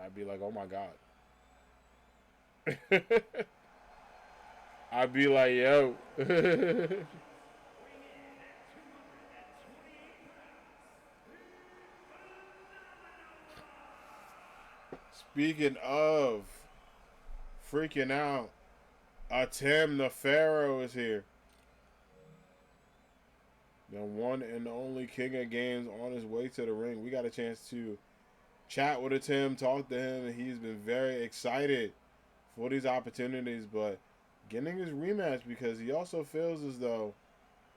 I'd be like, oh my god. I'd be like, yo. Speaking of freaking out, Tim the Pharaoh is here. The one and only king of games on his way to the ring. We got a chance to chat with Tim, talk to him, and he's been very excited for these opportunities, but getting his rematch because he also feels as though,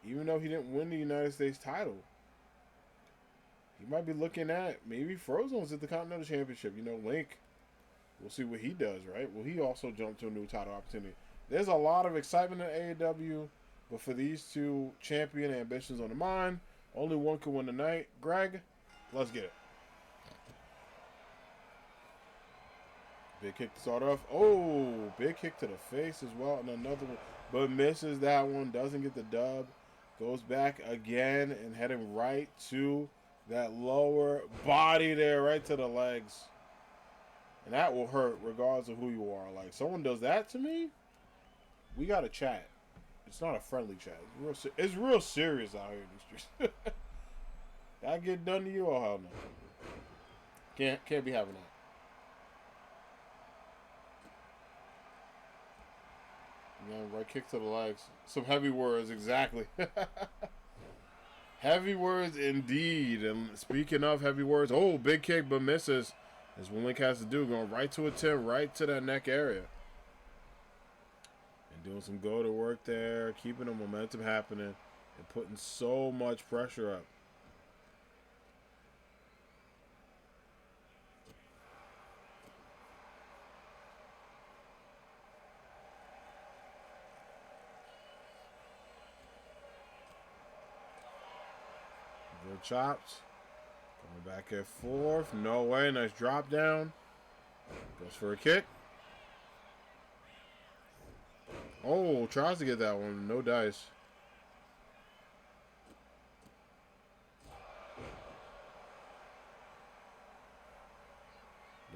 even though he didn't win the United States title, he might be looking at maybe Frozone's at the Continental Championship. You know, Link, we'll see what he does, right? Will he also jump to a new title opportunity? There's a lot of excitement in AAW, but for these two champion ambitions on the mind, only one can win tonight. Greg, let's get it. Big kick to start off. Oh, big kick to the face as well. And another one. But misses that one. Doesn't get the dub. Goes back again and heading right to that lower body there. Right to the legs. And that will hurt regardless of who you are. Like, someone does that to me, we got to chat. It's not a friendly chat. It's real serious out here in these streets. That get done to you? Oh, hell no. Can't be having that. Yeah, right kick to the legs. Some heavy words, exactly. Heavy words indeed. And speaking of heavy words, oh, big kick but misses. That's what Link has to do. Going right to a tip, right to that neck area. And doing some go to work there, keeping the momentum happening, and putting so much pressure up. Good chops. Going back and forth. No way. Nice drop down. Goes for a kick. Oh, tries to get that one. No dice.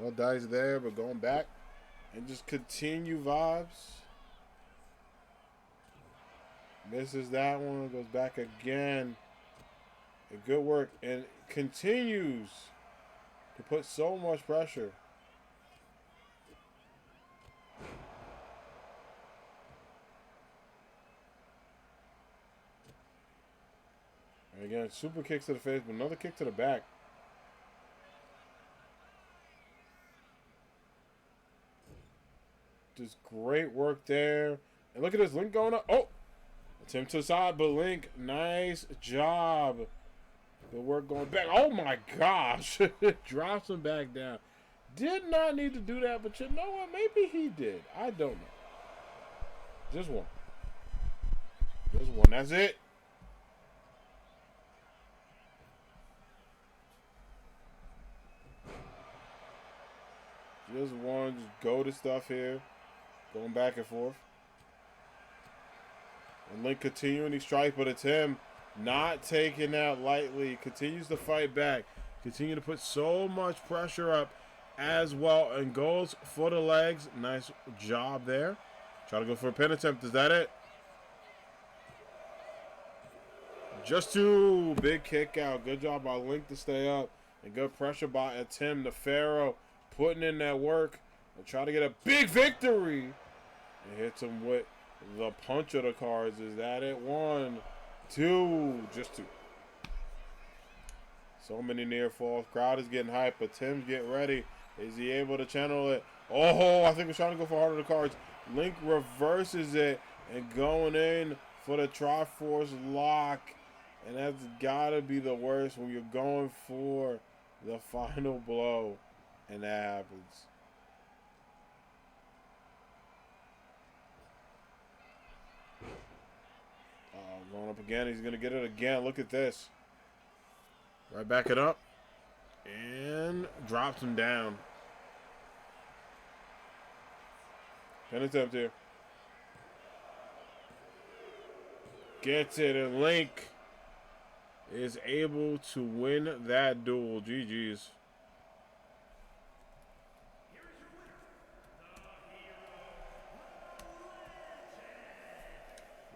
No dice there, but going back and just continue vibes. Misses that one. Goes back again. Good work. And continues to put so much pressure. And again, super kicks to the face, but another kick to the back. Just great work there. And look at this, Link going up. Oh! Attempt to the side, but Link, nice job. Good work going back. Oh my gosh. Drops him back down. Did not need to do that, but you know what? Maybe he did. I don't know. Just one. Just one. That's it. Just one. Just go to stuff here. Going back and forth. And Link continuing these strikes, but it's him not taking that lightly. Continues to fight back. Continue to put so much pressure up as well. And goes for the legs. Nice job there. Try to go for a pin attempt. Is that it? Just two. Big kick out. Good job by Link to stay up. And good pressure by Tim the Pharaoh. Putting in that work. And try to get a big victory. And hits him with the punch of the cards. Is that it? One, two, just two. So many near falls. Crowd is getting hyped, but Tim's getting ready. Is he able to channel it? Oh, I think he's trying to go for harder the cards. Link reverses it and going in for the Triforce lock. And that's got to be the worst when you're going for the final blow and that happens. Going up again. He's going to get it again. Look at this. Right back it up. And drops him down. Pin attempt here. Gets it, and Link is able to win that duel. GG's.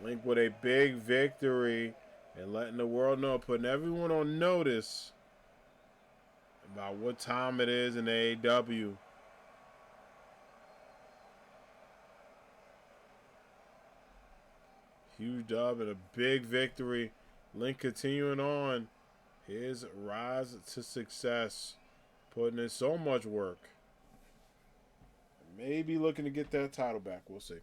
Link with a big victory and letting the world know, putting everyone on notice about what time it is in AAW. Huge dub and a big victory. Link continuing on his rise to success, putting in so much work. Maybe looking to get that title back. We'll see.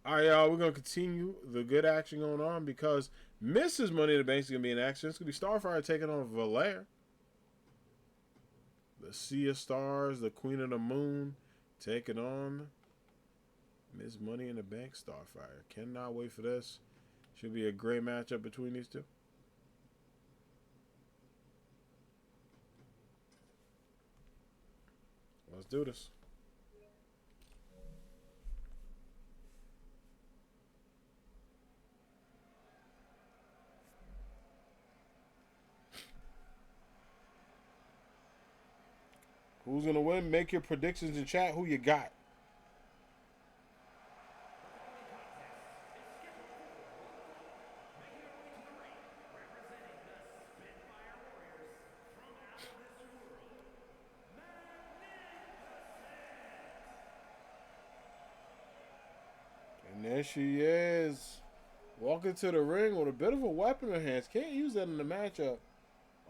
All right, y'all. We're going to continue the good action going on because Mrs. Money in the Bank is going to be in action. It's going to be Starfire taking on Valair. The Sea of Stars, the Queen of the Moon, taking on Miss Money in the Bank, Starfire. Cannot wait for this. Should be a great matchup between these two. Let's do this. Who's going to win? Make your predictions in chat. Who you got? And there she is. Walking to the ring with a bit of a weapon in her hands. Can't use that in the matchup,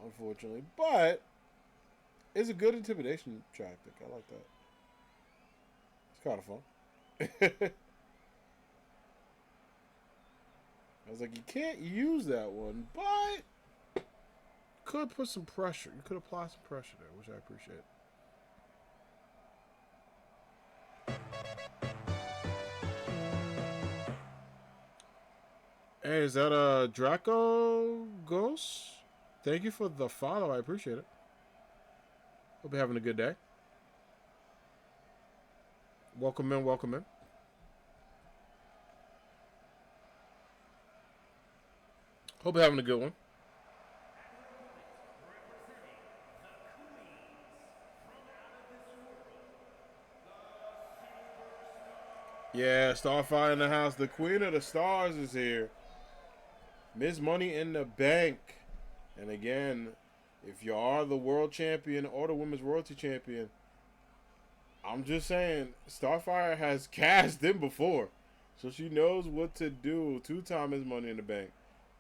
unfortunately. But it's a good intimidation tactic. I like that. It's kind of fun. I was like, you can't use that one, but could put some pressure. You could apply some pressure there, which I appreciate. Hey, is that a Draco Ghost? Thank you for the follow. I appreciate it. Hope you're having a good day. Welcome in, welcome in. Hope you're having a good one. Yeah, Starfire in the house. The Queen of the Stars is here. Miss Money in the Bank. And again, if you are the world champion or the women's royalty champion, I'm just saying, Starfire has cashed in before. So she knows what to do. 2-time Miss Money in the Bank.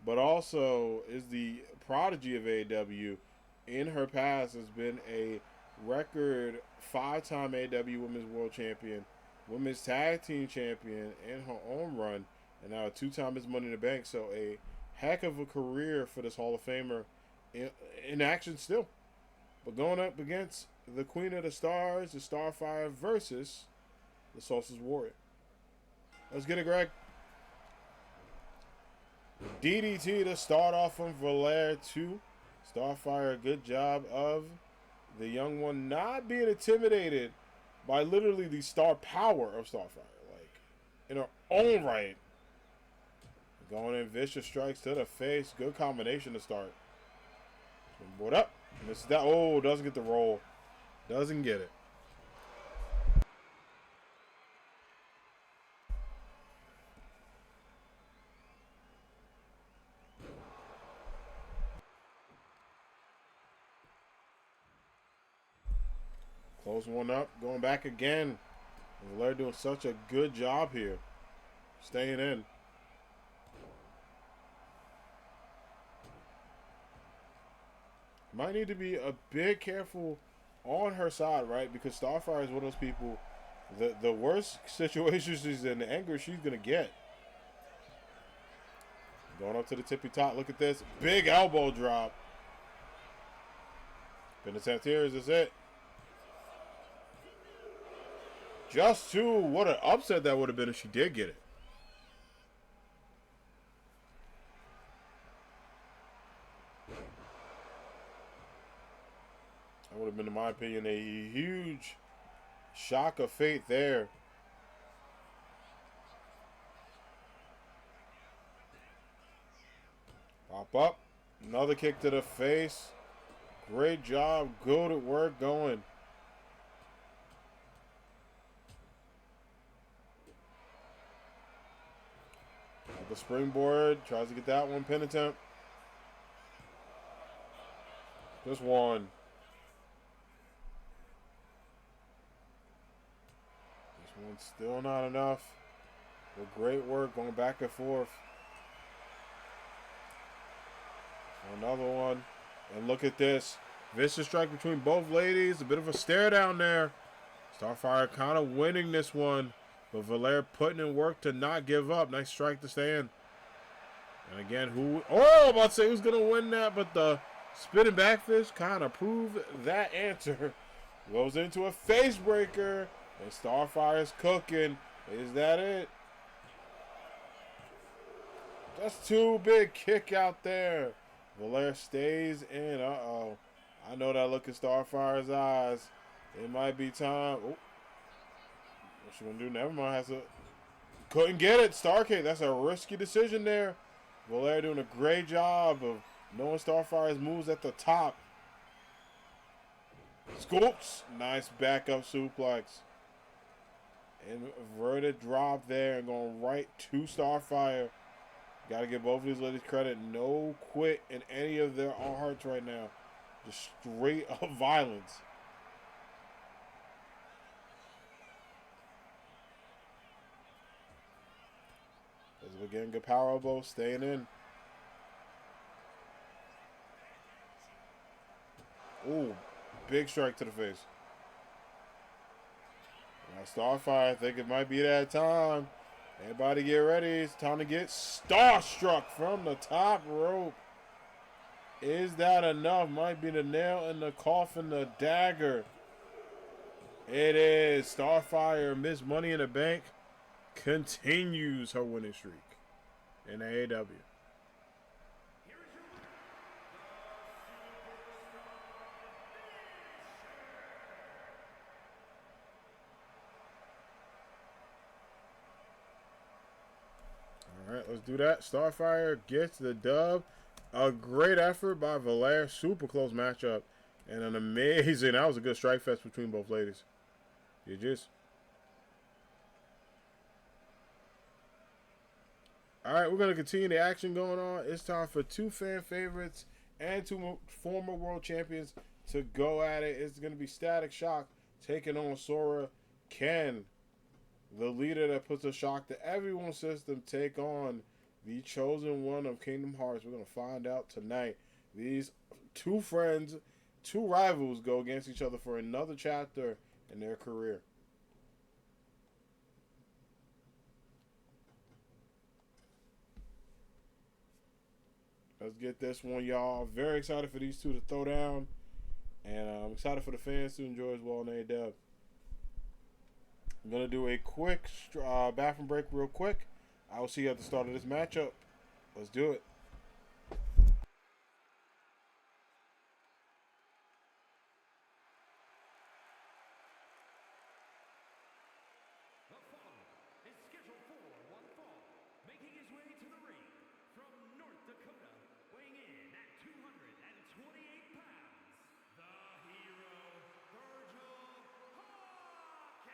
But also is the prodigy of AAW. In her past has been a record 5-time AAW Women's World Champion, Women's Tag Team Champion in her own run, and now a 2-time Miss Money in the Bank. So a heck of a career for this Hall of Famer in action still. But going up against the Queen of the Stars, the Starfire, versus the Solstice Warrior. Let's get it, Greg. DDT to start off from Valair 2. Starfire, good job of the young one not being intimidated by literally the star power of Starfire. Like, in her own right. Going in, vicious strikes to the face. Good combination to start. What up? Misses that. Oh, doesn't get the roll. Doesn't get it. Close one up. Going back again. Valair doing such a good job here. Staying in. Might need to be a bit careful on her side, right? Because Starfire is one of those people, the worst situations she's in, the anger she's going to get. Going up to the tippy top. Look at this. Big elbow drop. Pin attempt here. Is this it? Just two. What an upset that would have been if she did get it. been, in my opinion, a huge shock of fate there. Pop up. Another kick to the face. Great job. Good at work going. The springboard. Tries to get that one. Pin attempt. Just one. This one's still not enough. But great work going back and forth. Another one. And look at this. Vicious strike between both ladies. A bit of a stare down there. Starfire kind of winning this one. But Valair putting in work to not give up. Nice strike to stay in. And again, who... Oh, I'm about to say who's going to win that. But the spinning back fist kind of proved that answer. Goes into a face breaker. And Starfire's cooking. Is that it? That's too big kick out there. Valair stays in. Uh-oh. I know that look in Starfire's eyes. It might be time. Oh. What's she going to do? Never mind. Has to... Couldn't get it. Starcade. That's a risky decision there. Valair doing a great job of knowing Starfire's moves at the top. Scoops. Nice backup suplex. Inverted drop there and going right to Starfire. Got to give both of these ladies credit. No quit in any of their hearts right now. Just straight up violence. As we're getting good power elbow, staying in. Ooh, big strike to the face. Now Starfire, I think it might be that time. Everybody get ready. It's time to get starstruck from the top rope. Is that enough? Might be the nail in the coffin, the dagger. It is. Starfire, Miss Money in the Bank, continues her winning streak in AAW. All right, let's do that. Starfire gets the dub. A great effort by Valair. Super close matchup. And an amazing, that was a good strike fest between both ladies. GG's. All right, we're going to continue the action going on. It's time for two fan favorites and two former world champions to go at it. It's going to be Static Shock taking on Sora. Can the leader that puts a shock to everyone's system take on the chosen one of Kingdom Hearts? We're going to find out tonight. These two friends, two rivals go against each other for another chapter in their career. Let's get this one, y'all. Very excited for these two to throw down. And I'm excited for the fans to enjoy as well in AAW. I'm going to do a quick bathroom break real quick. I will see you at the start of this matchup. Let's do it. The following is scheduled for one fall, making his way to the ring from North Dakota, weighing in at 228 pounds, the hero, Virgil Hawkins.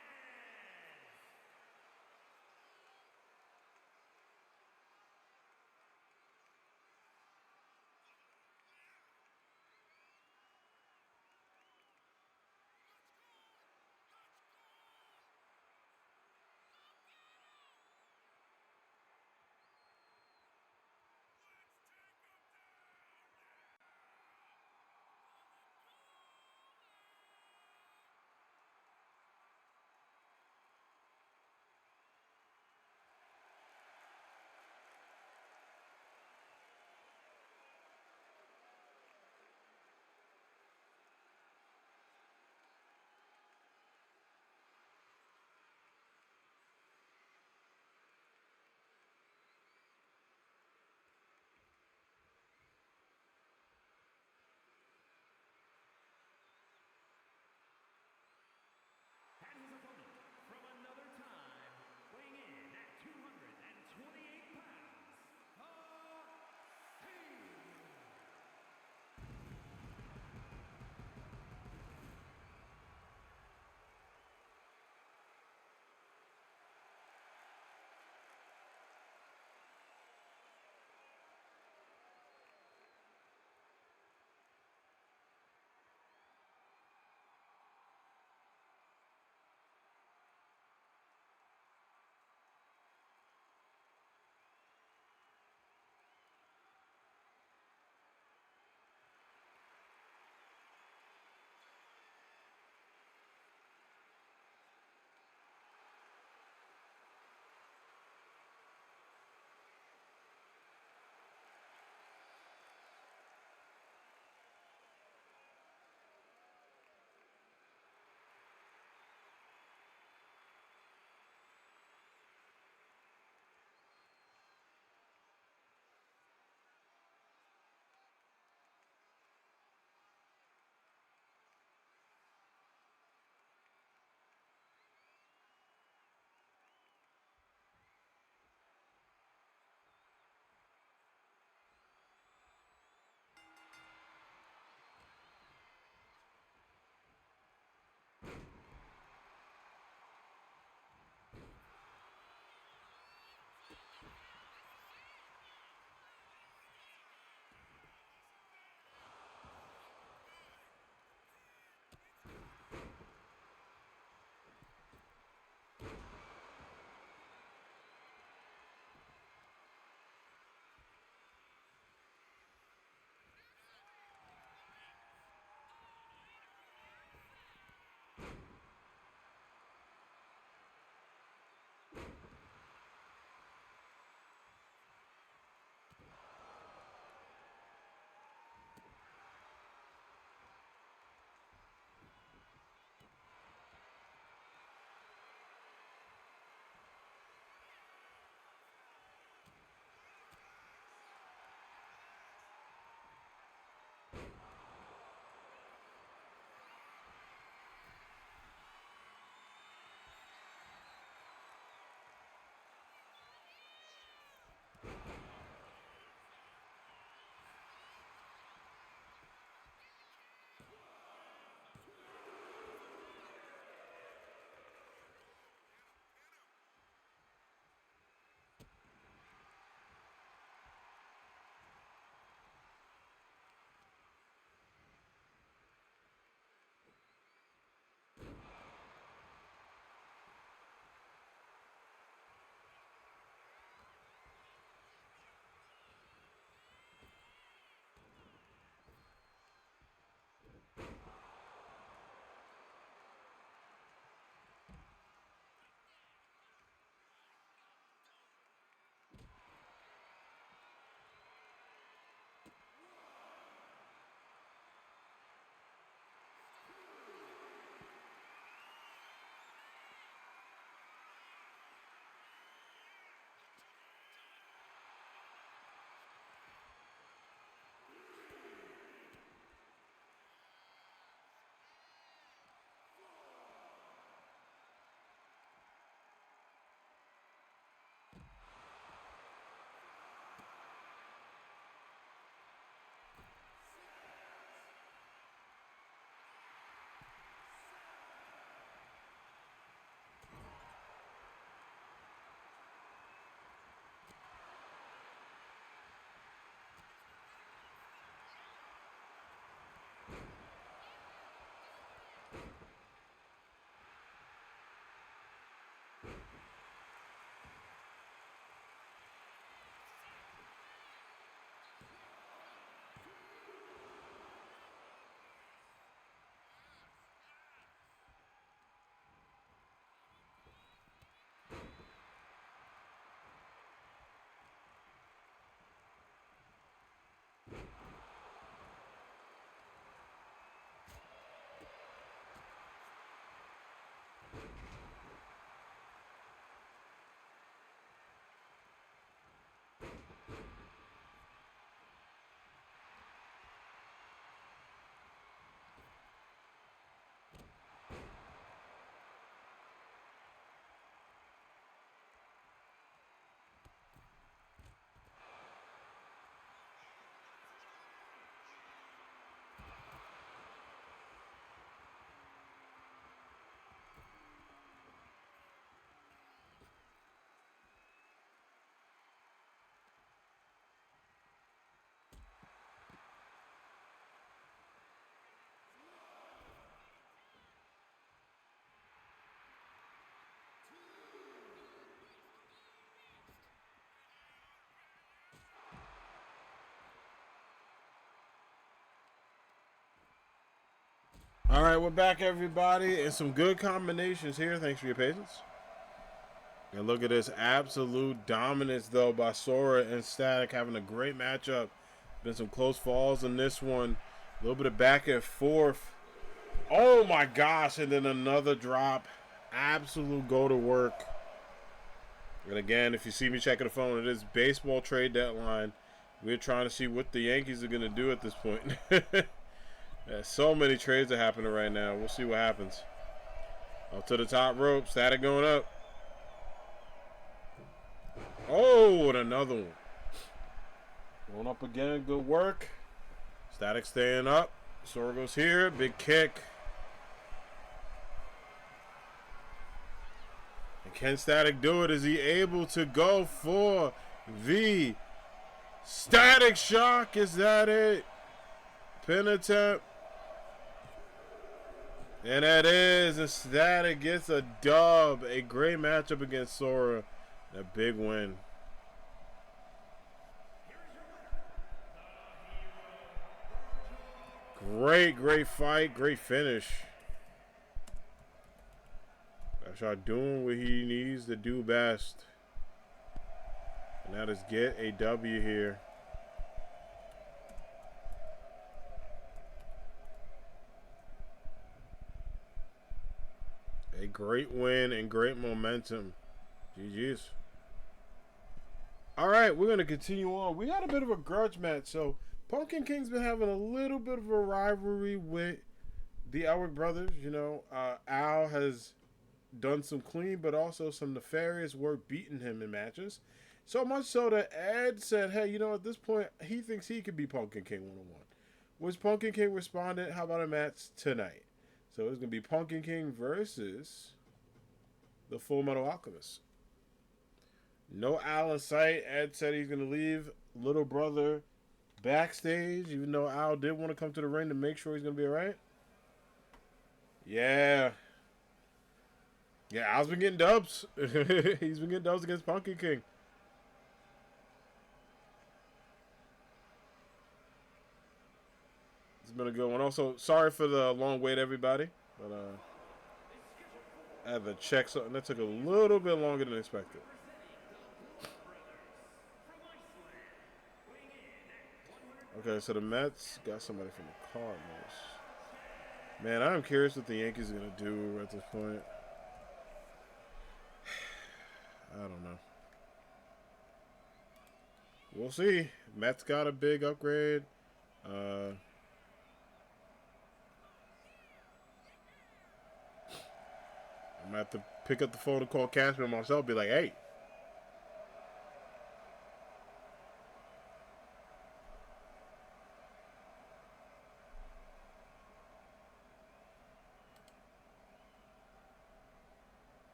All right, we're back, everybody, and some good combinations here. Thanks for your patience. And look at this absolute dominance, though, by Sora and Static, having a great matchup. Been some close falls in this one. A little bit of back and forth. Oh, my gosh, and then another drop. Absolute go to work. And again, if you see me checking the phone, it is baseball trade deadline. We're trying to see what the Yankees are going to do at this point. There's so many trades are happening right now. We'll see what happens. Up to the top rope. Static going up. Oh, and another one. Going up again. Good work. Static staying up. Sora goes here. Big kick. And can Static do it? Is he able to go for the Static Shock? Is that it? Pin attempt. And that is, and Static gets a dub. A great matchup against Sora. A big win. Great fight. Great finish. Rashad doing what he needs to do best. And that is get a W here. A great win and great momentum. GG's. All right, we're going to continue on. We had a bit of a grudge match. So, Pumpkin King's been having a little bit of a rivalry with the Elwick brothers. You know, Al has done some clean but also some nefarious work beating him in matches. So much so that Ed said, hey, you know, at this point, he thinks he could be Pumpkin King 101. Which Pumpkin King responded, how about a match tonight? So it's going to be Pumpkin King versus the Full Metal Alchemist. No Al in sight. Ed said he's going to leave little brother backstage, even though Al did want to come to the ring to make sure he's going to be all right. Yeah. Yeah, Al's been getting dubs. He's been getting dubs against Pumpkin King. It's been a good one. Also, sorry for the long wait, everybody. But I had to check something. That took a little bit longer than expected. Okay, so the Mets got somebody from the Cardinals. Man, I'm curious what the Yankees are going to do at this point. I don't know. We'll see. Mets got a big upgrade. I'm going to have to pick up the phone and call Cashman myself. Be like, hey.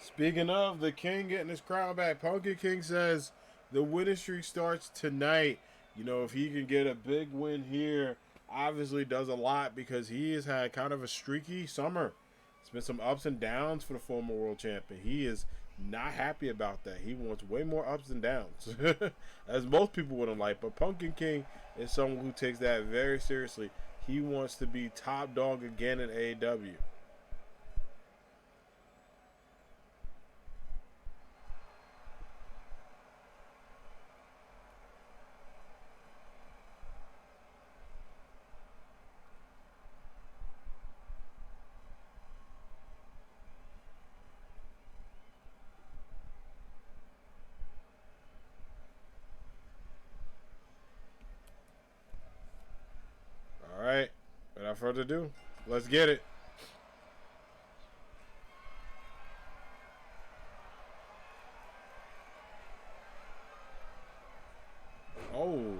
Speaking of the King getting his crown back, Pumpkin King says the winning streak starts tonight. You know, if he can get a big win here, obviously does a lot because he has had kind of a streaky summer. It's been some ups and downs for the former world champion. He is not happy about that. He wants way more ups and downs, as most people wouldn't like. But Pumpkin King is someone who takes that very seriously. He wants to be top dog again in AAW. Without further ado, let's get it. Oh.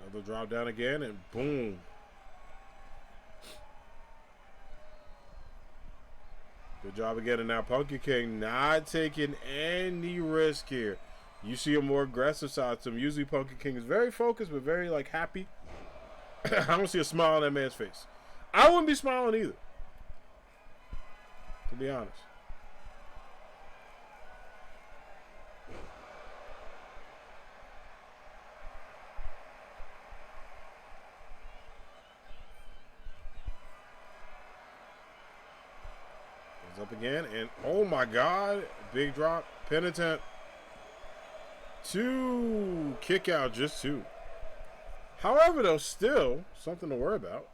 Another drop down again, and boom. Good job again. And now Pumpkin King not taking any risk here. You see a more aggressive side to him. Usually Pumpkin King is very focused, but very, like, happy. I don't see a smile on that man's face. I wouldn't be smiling either, to be honest. Goes up again, and oh my God, big drop, pin attempt. 2, kick out, just 2. However, though, still something to worry about.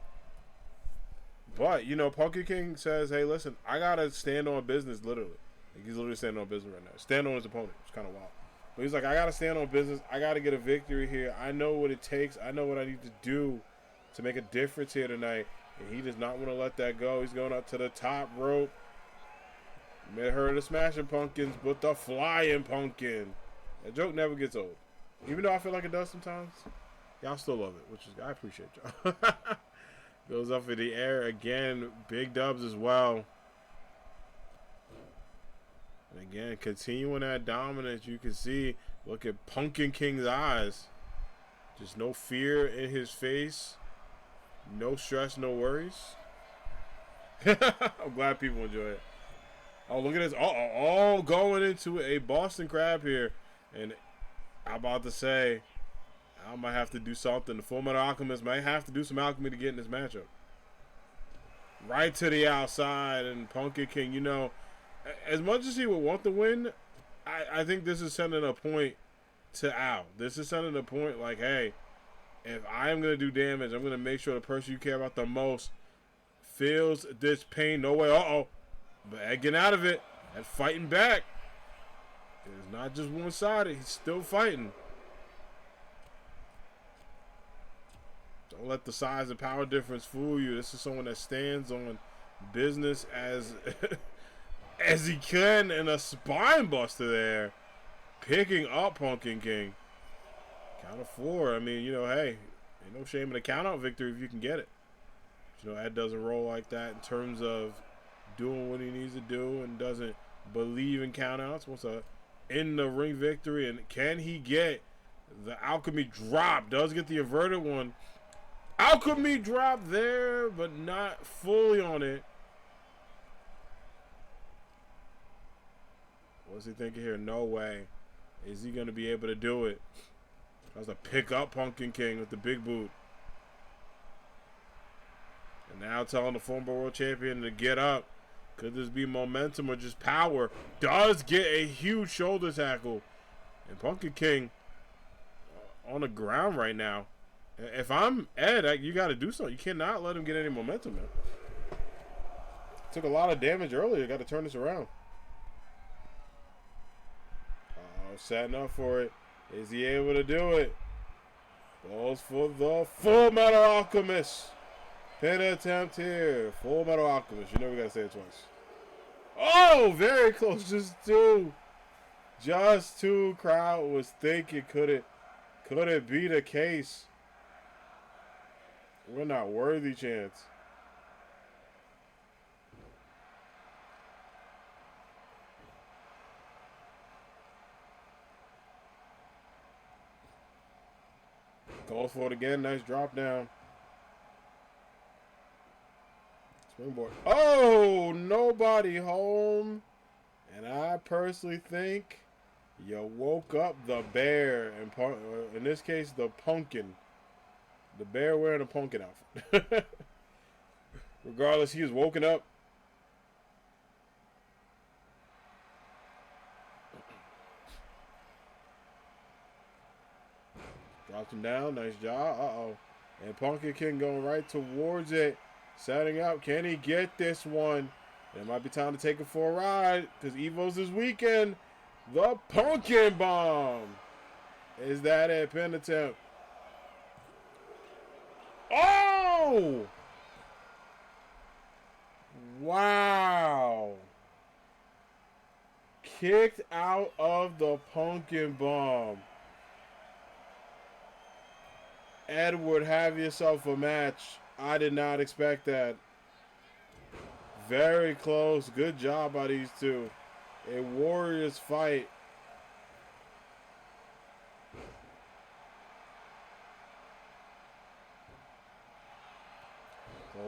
But, you know, Punky King says, hey, listen, I got to stand on business, literally. Like, he's literally standing on business right now. Stand on his opponent. It's kind of wild. But he's like, I got to stand on business. I got to get a victory here. I know what it takes. I know what I need to do to make a difference here tonight. And he does not want to let that go. He's going up to the top rope. You may have heard of the Smashing Pumpkins, but the Flying Pumpkin. That joke never gets old. Even though I feel like it does sometimes. Y'all still love it, which is, I appreciate y'all. Goes up in the air again. Big dubs as well. And again, continuing that dominance. You can see, look at Pumpkin King's eyes. Just no fear in his face. No stress, no worries. I'm glad people enjoy it. Oh, look at this. Oh, going into a Boston Crab here. And I'm about to say, I might have to do something. The Full Metal Alchemist might have to do some alchemy to get in this matchup. Right to the outside, and Pumpkin King, you know, as much as he would want to win, I think this is sending a point to Al. This is sending a point like, hey, if I am going to do damage, I'm going to make sure the person you care about the most feels this pain. No way. Uh-oh. But Ed getting out of it and fighting back. It's not just one-sided. He's still fighting. Don't let the size and power difference fool you. This is someone that stands on business as as he can, and a spine buster there. Picking up Pumpkin King. Count of 4. I mean, you know, hey, ain't no shame in a count-out victory if you can get it. But, you know, Ed doesn't roll like that in terms of doing what he needs to do and doesn't believe in count-outs. Wants a in-the-ring victory, and can he get the Alchemy drop? Does get the averted one. Alchemy drop there, but not fully on it. What's he thinking here? No way. Is he going to be able to do it? That's a pick up Pumpkin King with the big boot. And now telling the former world champion to get up. Could this be momentum or just power? Does get a huge shoulder tackle. And Pumpkin King on the ground right now. If I'm Ed, you got to do something. You cannot let him get any momentum, man. Took a lot of damage earlier. Got to turn this around. Setting up for it. Is he able to do it? Goes for the Full Metal Alchemist. Pin attempt here. Full Metal Alchemist. You know we got to say it twice. Oh, very close. Just 2. Just 2. Crowd was thinking, could it be the case? We're not worthy, chance. Goes for it again. Nice drop down. Springboard. Oh, nobody home. And I personally think you woke up the bear. And in this case, the pumpkin. The bear wearing a pumpkin outfit. Regardless, he is woken up. Drops him down. Nice job. Uh-oh. And Pumpkin King going right towards it. Setting up. Can he get this one? It might be time to take it for a ride because Evo's this weekend. The Pumpkin Bomb. Is that a pin attempt? Oh! Wow. Kicked out of the Pumpkin Bomb. Edward, have yourself a match. I did not expect that. Very close. Good job by these two. A Warriors fight.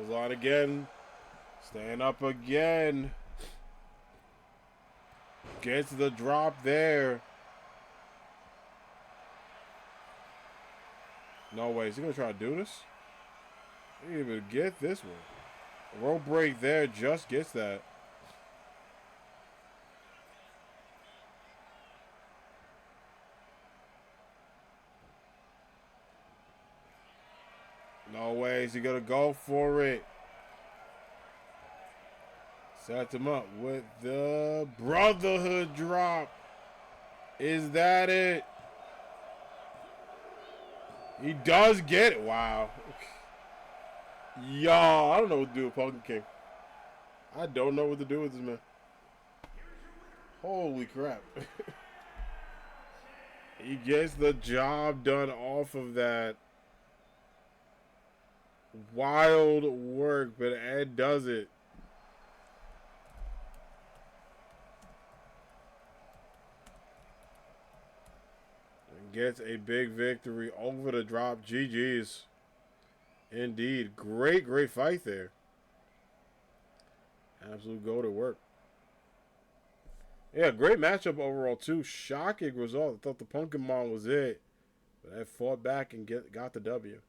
Clothesline again. Staying up again. Gets the drop there. No way. Is he going to try to do this? He didn't even get this one. Rope break there. Just gets that. No way. Is he going to go for it? Sets him up with the Brotherhood drop. Is that it? He does get it. Wow. Y'all, I don't know what to do with Pumpkin King. I don't know what to do with this man. Holy crap. He gets the job done off of that. Wild work, but Ed does it. And gets a big victory over the drop. GG's. Indeed. Great fight there. Absolute go to work. Yeah, great matchup overall, too. Shocking result. I thought the Pumpkin Mom was it. But I fought back and got the W.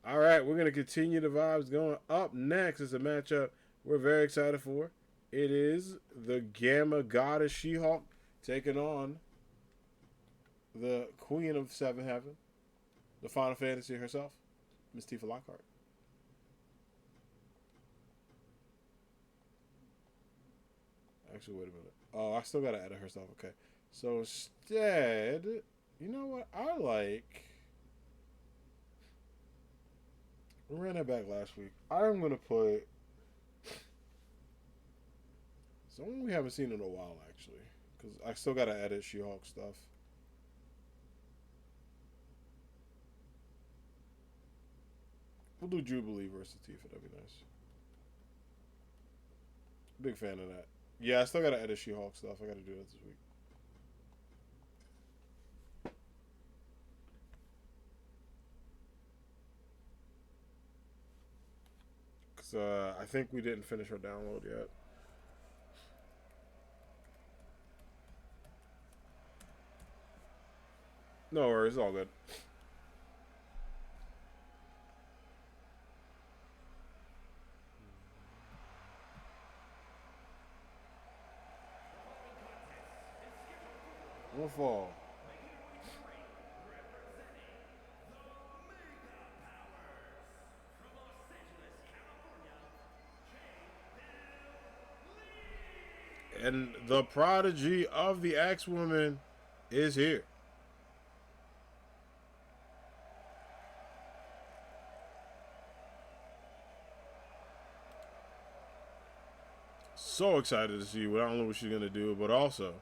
All right, we're going to continue the vibes going. Up next is a matchup we're very excited for. It is the Gamma Goddess She-Hulk taking on the Queen of Seven Heaven, the Final Fantasy herself, Miss Tifa Lockhart. Actually, wait a minute. Oh, I still got to edit herself. Okay. So instead, you know what? I like... We ran that back last week. I'm going to put someone we haven't seen in a while, actually. Because I still got to edit She-Hulk stuff. We'll do Jubilee versus Tifa. That'd be nice. Big fan of that. Yeah, I still got to edit She-Hulk stuff. I got to do that this week. Because I think we didn't finish our download yet. No worries, it's all good. One fall. And the prodigy of the X-Woman is here. So excited to see what I don't know what she's gonna do, but also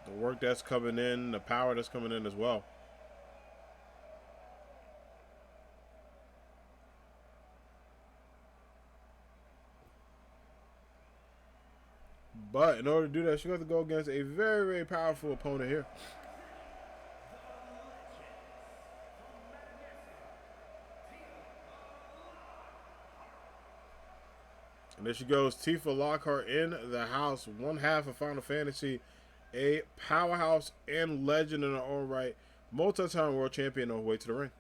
the work that's coming in, the power that's coming in as well. But in order to do that, she's going to go against a very powerful opponent here. And there she goes, Tifa Lockhart in the house. One half of Final Fantasy, a powerhouse and legend in her own right. Multi-time world champion on her way to the ring.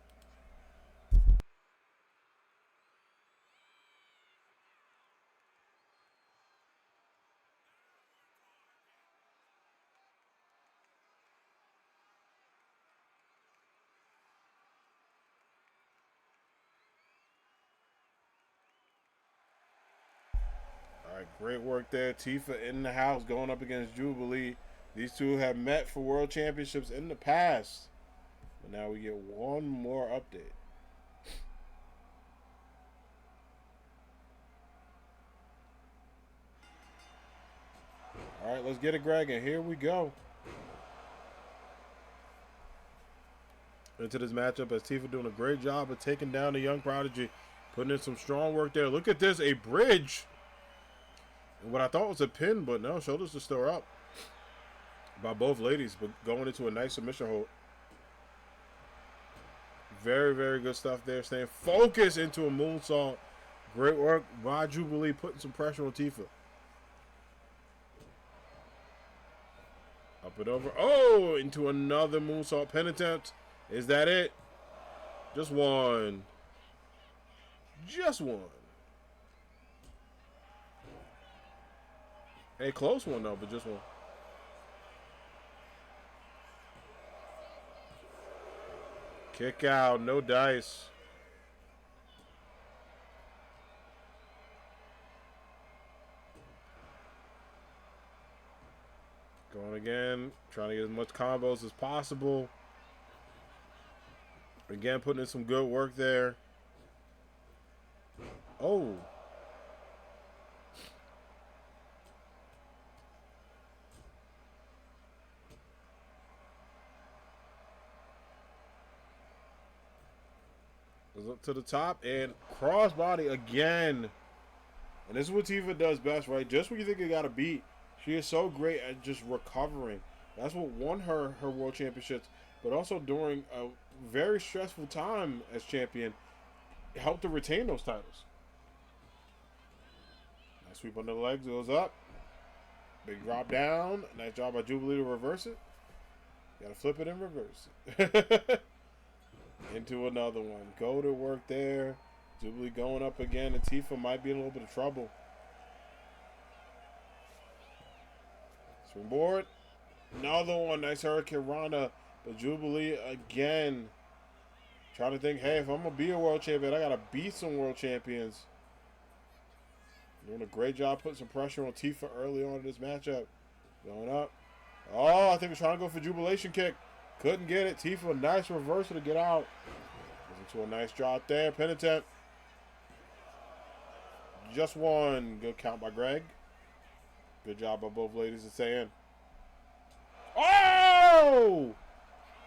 All right, great work there. Tifa in the house going up against Jubilee. These two have met for world championships in the past. But now we get one more update. All right, let's get it, Greg, and here we go. Into this matchup as Tifa doing a great job of taking down the young prodigy, putting in some strong work there. Look at this, a bridge. And what I thought was a pin, but no, shoulders are still up by both ladies, but going into a nice submission hold. Very, very good stuff there. Staying focused into a moonsault. Great work by Jubilee, putting some pressure on Tifa. Up and over. Oh, into another moonsault pin attempt. Is that it? Just one. Just one. A close one, though, but just one. Kick out. No dice. Going again. Trying to get as much combos as possible. Again, putting in some good work there. Oh. Goes up to the top and crossbody again. And this is what Tifa does best, right? Just when you think you got a beat, she is so great at just recovering. That's what won her world championships, but also during a very stressful time as champion, helped to retain those titles. Nice sweep under the legs, goes up. Big drop down. Nice job by Jubilee to reverse it. Gotta flip it and reverse it. Into another one. Go to work there. Jubilee going up again, and Tifa might be in a little bit of trouble. Springboard. Another one. Nice Hurricane Rana. But Jubilee again. Trying to think, hey, if I'm going to be a world champion, I got to beat some world champions. Doing a great job putting some pressure on Tifa early on in this matchup. Going up. Oh, I think we're trying to go for Jubilation kick. Couldn't get it. Tifa, nice reversal to get out. Goes into a nice drop there. Pin attempt. Just one. Good count by Greg. Good job by both ladies in saying. Oh!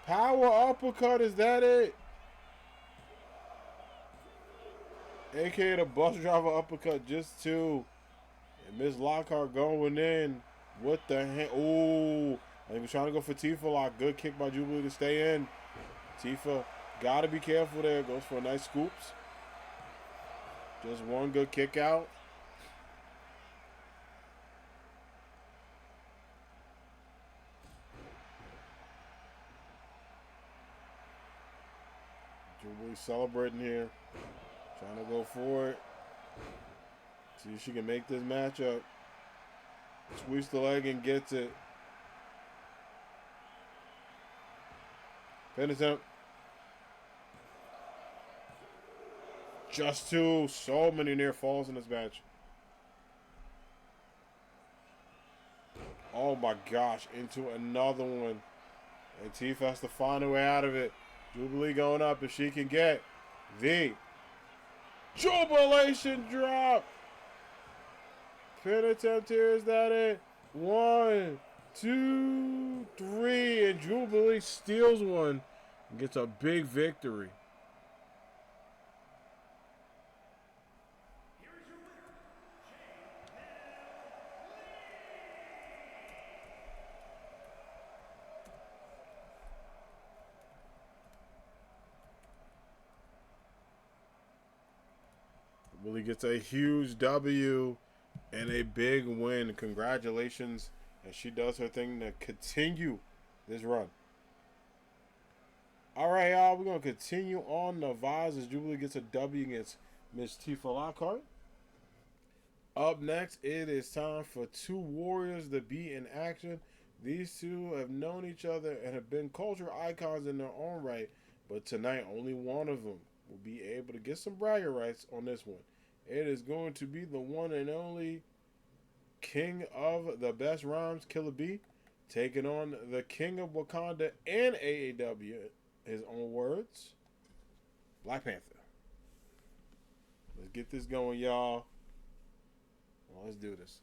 Power uppercut, is that it? AKA the bus driver uppercut, just two. And Miss Lockhart going in with the hand. Ooh. I think we're trying to go for Tifa lock. Good kick by Jubilee to stay in. Tifa got to be careful there. Goes for a nice scoops. Just one good kick out. Jubilee celebrating here. Trying to go for it. See if she can make this matchup. Sweeps the leg and gets it. Pin attempt. Just two. So many near falls in this match. Oh my gosh. Into another one. And Tifa has to find a way out of it. Jubilee going up if she can get the Jubilation drop. Pin attempt here. Is that it? 1, 2, 3. And Jubilee steals one and gets a big victory. Willie gets a huge W and a big win. Congratulations. And she does her thing to continue this run. All right, y'all. We're going to continue on the vibes as Jubilee gets a W against Miss Tifa Lockhart. Up next, it is time for two warriors to be in action. These two have known each other and have been culture icons in their own right. But tonight, only one of them will be able to get some bragging rights on this one. It is going to be the one and only King of the Best Rhymes, Killer B, taking on the King of Wakanda and AAW, his own words, Black Panther. Let's get this going, y'all. Well, let's do this.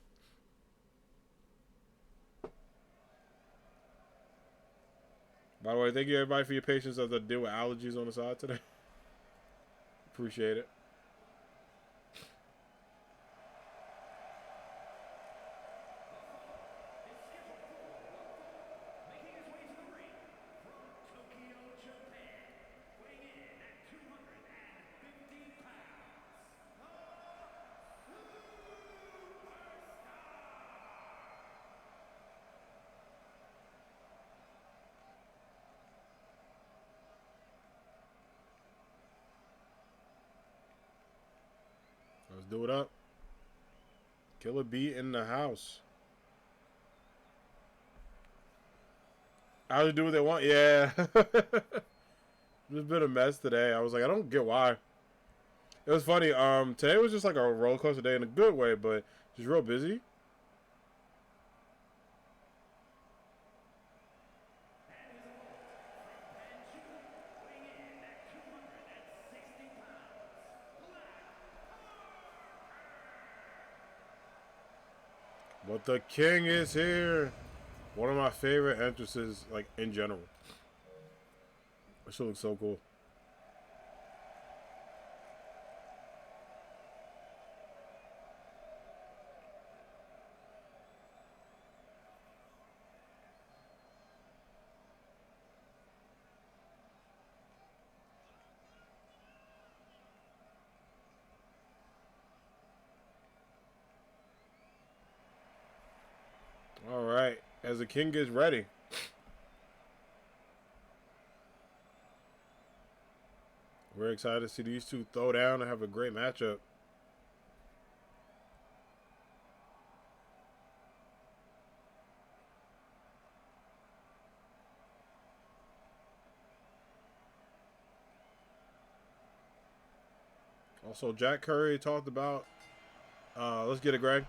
By the way, thank you everybody for your patience as I deal with allergies on the side today. Appreciate it. do it up. Killer B in the house. How to do what they want? Yeah. It's been a mess today. I was like, I don't get why. It was funny. Today was just like a roller coaster day in a good way, but just real busy. But the king is here. One of my favorite entrances, like in general. This shit looks so cool. All right, as the king gets ready. We're excited to see these two throw down and have a great matchup. Also, Jack Curry talked about, let's get it, Greg.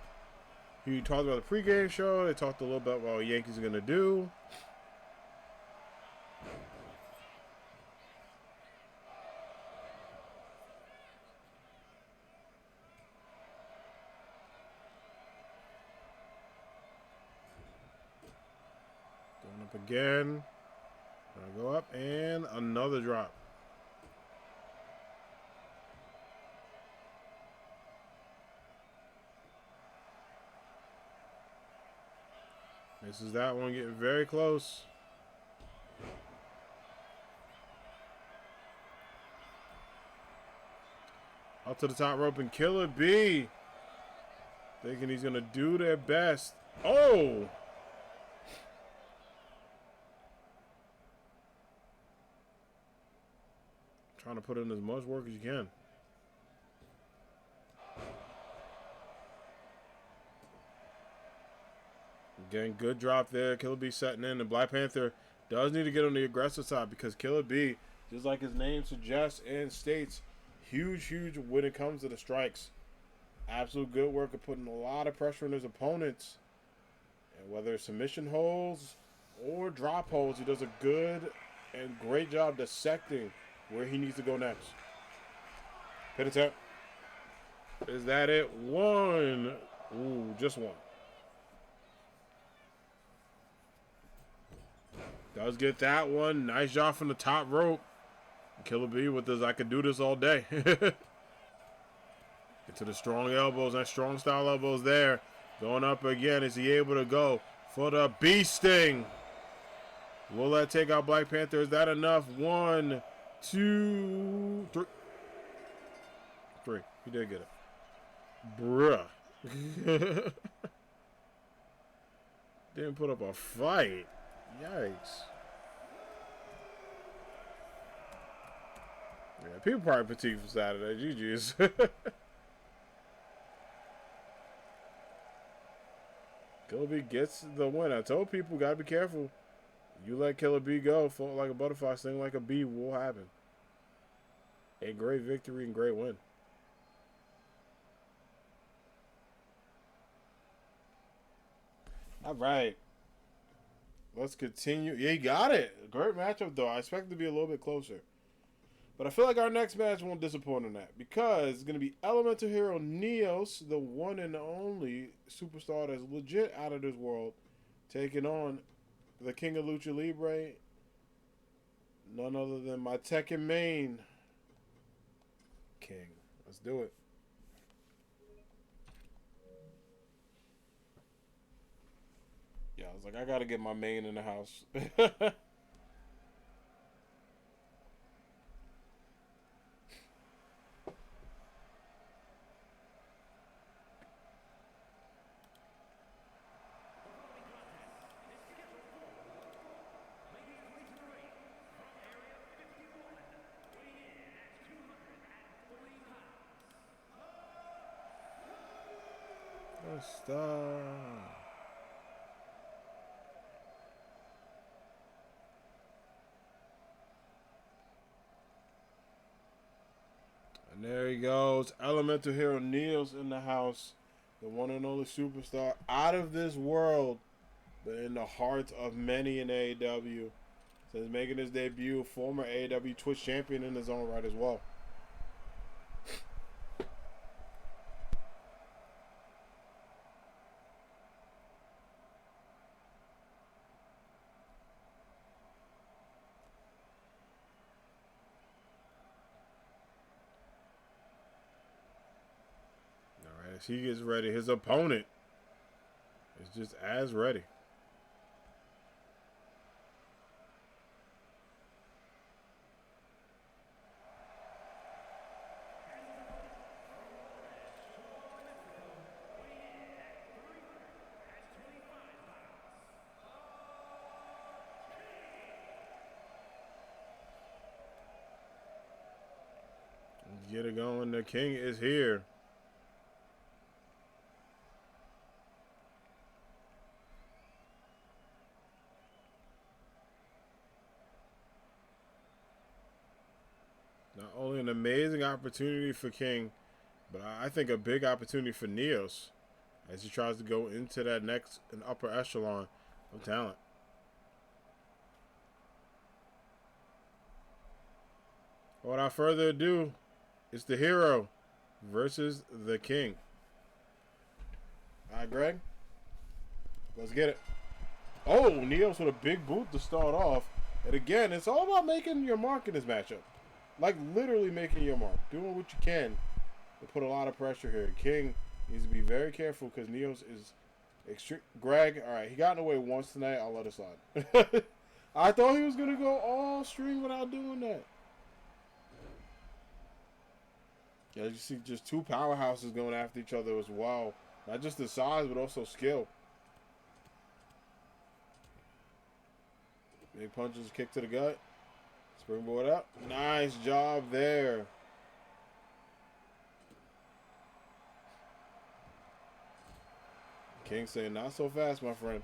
He talked about the pregame show. They talked a little bit about what Yankees are going to do. Going up again. Gonna go up and another drop. Misses that one, getting very close. Up to the top rope and Killer B. Thinking he's going to do their best. Oh! Trying to put in as much work as you can. Again, good drop there. Killer B setting in. And Black Panther does need to get on the aggressive side because Killer B, just like his name suggests and states, huge when it comes to the strikes. Absolute good work of putting a lot of pressure on his opponents. And whether it's submission holds or drop holds, he does a good and great job dissecting where he needs to go next. Pin attempt. Is that it? One. Ooh, just one. Does get that one. Nice job from the top rope. Killer B with this, I could do this all day. Get to the strong elbows. Nice strong style elbows there. Going up again. Is he able to go for the bee sting? Will that take out Black Panther? Is that enough? 1, 2, 3. 3. He did get it. Bruh. Didn't put up a fight. Yikes. Yeah, people probably fatigued for Saturday. GG's. Killer B gets the win. I told people, gotta be careful. You let Killer B go, float like a butterfly, sting like a bee, will happen. A great victory and great win. All right. Let's continue. Yeah, he got it. Great matchup, though. I expect it to be a little bit closer. But I feel like our next match won't disappoint on that because it's going to be Elemental Hero Neos, the one and only superstar that's legit out of this world, taking on the King of Lucha Libre, none other than my Tekken main King. Let's do it. Yeah, I was like, I got to get my main in the house. superstar. And there he goes. Elemental Hero Neil's in the house. The one and only superstar. Out of this world, but in the hearts of many in AAW. Says making his debut, former AAW Twitch champion in his own right as well. Alright, as he gets ready, his opponent is just as ready. Get it going. The King is here. Not only an amazing opportunity for King, but I think a big opportunity for Neos as he tries to go into that next and upper echelon of talent. Without further ado, it's the Hero versus the King. All right, Greg, let's get it. Oh, Neos with a big boot to start off. And again, it's all about making your mark in this matchup. Like literally making your mark. Doing what you can to put a lot of pressure here. King needs to be very careful because Neos is extreme. Greg, all right, he got in the way once tonight. I'll let it slide. I thought he was going to go all string without doing that. Yeah, you see just two powerhouses going after each other as well. Not just the size, but also skill. Big punches, kick to the gut. Springboard up. Nice job there. King saying, not so fast, my friend.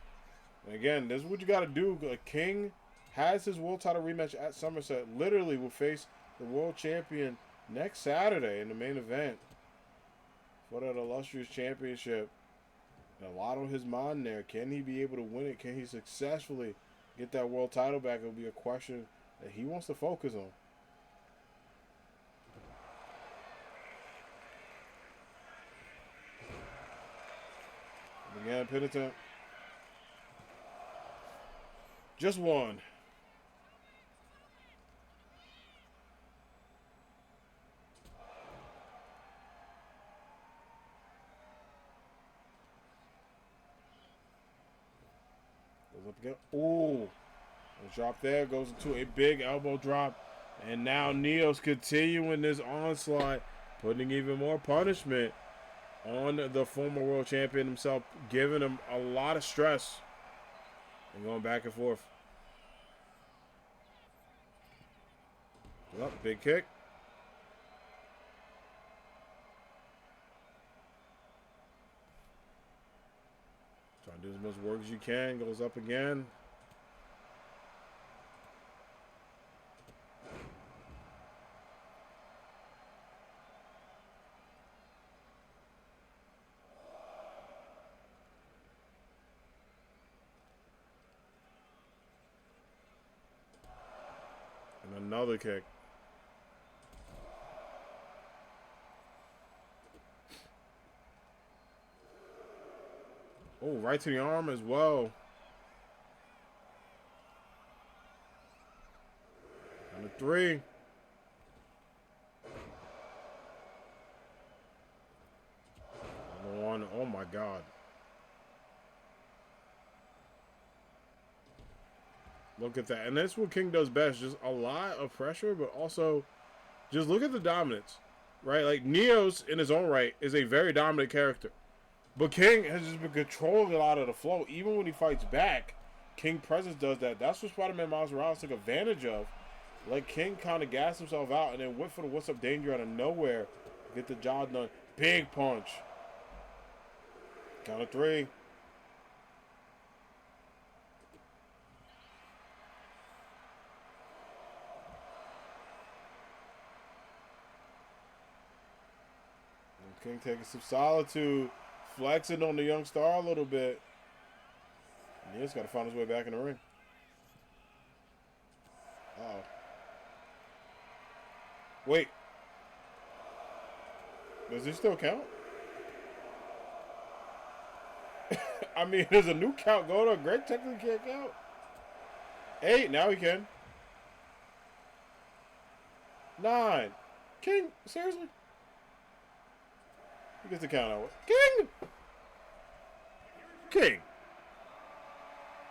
And again, this is what you got to do. King has his world title rematch at Somerset. Literally will face the world champion next Saturday in the main event for that illustrious championship. And a lot on his mind there. Can he be able to win it? Can he successfully get that world title back? It'll be a question that he wants to focus on. Again, pin attempt. Just one. Goes up again. Ooh. The drop there goes into a big elbow drop. And now Neos continuing this onslaught, putting even more punishment on the former world champion himself, giving him a lot of stress and going back and forth. Up, big kick. Trying to do as much work as you can. Goes up again. And another kick. Oh, right to the arm as well. And a three. Another one. Oh my God. Look at that. And that's what King does best. Just a lot of pressure, but also just look at the dominance. Right? Like Neos in his own right is a very dominant character. But King has just been controlling a lot of the flow. Even when he fights back, King Presence does that. That's what Spider-Man Miles Morales took advantage of. Let King kind of gas himself out and then went for the what's up danger out of nowhere. Get the job done. Big punch. Count of three. King taking some solitude, flexing on the young star a little bit. And he's got to find his way back in the ring. Uh-oh. Wait. Does he still count? I mean, there's a new count going on. Greg technically can't count. 8, now he can. 9. King, seriously? He gets the count out. King! King.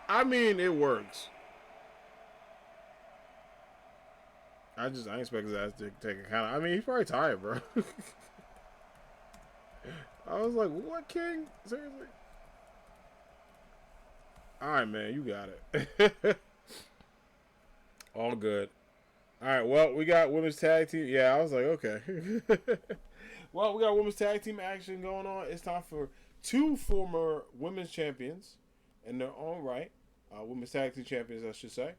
I mean, it works. I ain't expect his ass to take a count. I mean, he's probably tired, bro. I was like, what, King? Seriously? All right, man, you got it. All good. All right, well, we got women's tag team. Yeah, I was like, okay. Well, we got women's tag team action going on. It's time for 2 former women's champions in their own right. Women's tag team champions, I should say.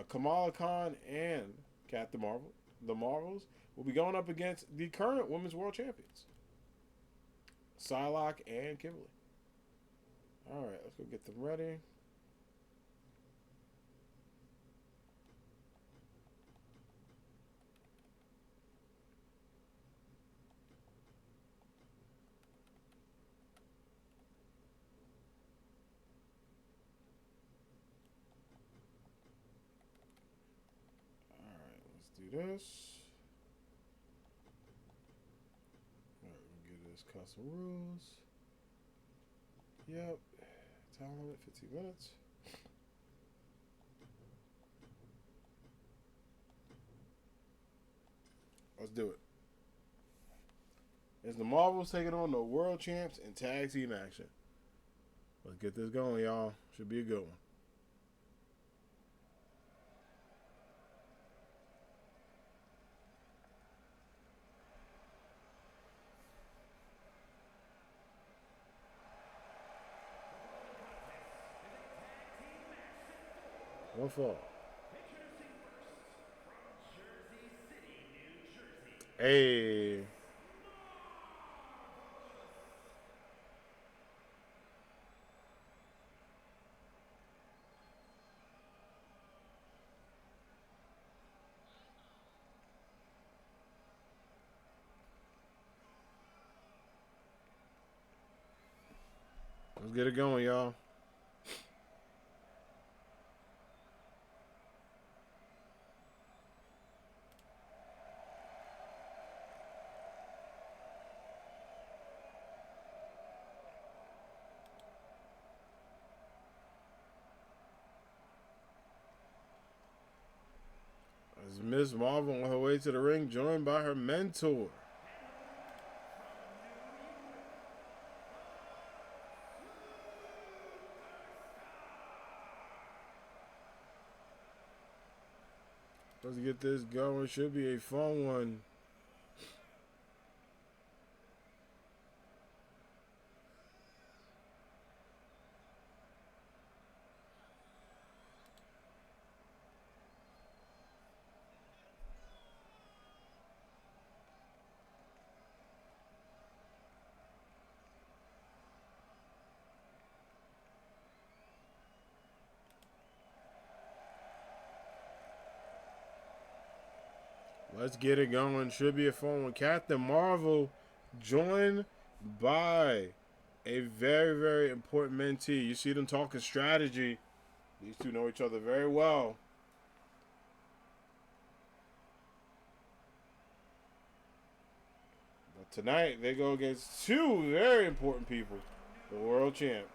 Kamala Khan and Kat the Marvels will be going up against the current women's world champions, Psylocke and Kimberly. All right, let's go get them ready. Do this. Alright, we'll get this custom rules. Yep. Time limit 15 minutes. Let's do it. It's the Marvels taking on the world champs in tag team action. Let's get this going, y'all. Should be a good one. One fall. Hey. Let's get it going, y'all. As Miss Marvel on her way to the ring, joined by her mentor. Let's get this going. Should be a fun one. Let's get it going. Should be a fun one. Captain Marvel joined by a very, very important mentee. You see them talking strategy. These two know each other very well. But tonight, they go against 2 very important people. The world champs.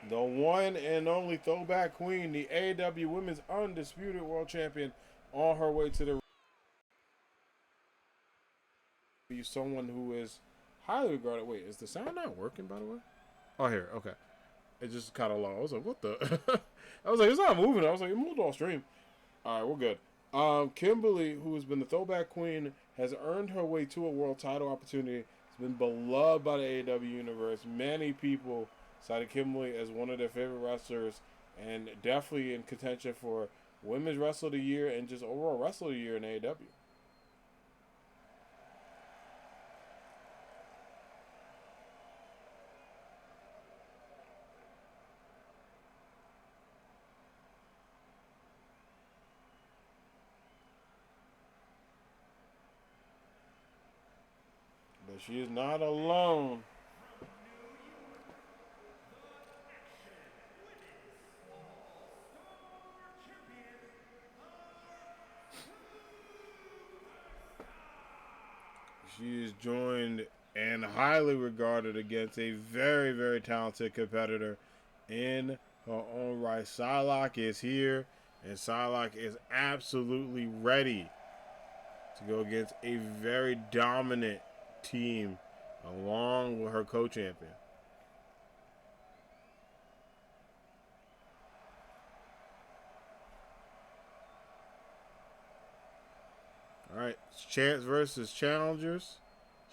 The one and only throwback queen, the AAW Women's Undisputed World Champion, on her way to the someone who is highly regarded. Wait, is the sound not working, by the way? Oh, here. Okay. It just kind of low. I was like, what the? I was like, it's not moving. I was like, it moved off stream. All right, we're good. Kimberly, who has been the throwback queen, has earned her way to a world title opportunity. Has been beloved by the AAW universe. Many people cited Kimberly as one of their favorite wrestlers, and definitely in contention for Women's Wrestler of the Year and just overall Wrestler of the Year in AAW. But she is not alone. She is joined and highly regarded against a very, very talented competitor in her own right. Psylocke is here, and Psylocke is absolutely ready to go against a very dominant team along with her co-champion. All right, Chance versus Challengers.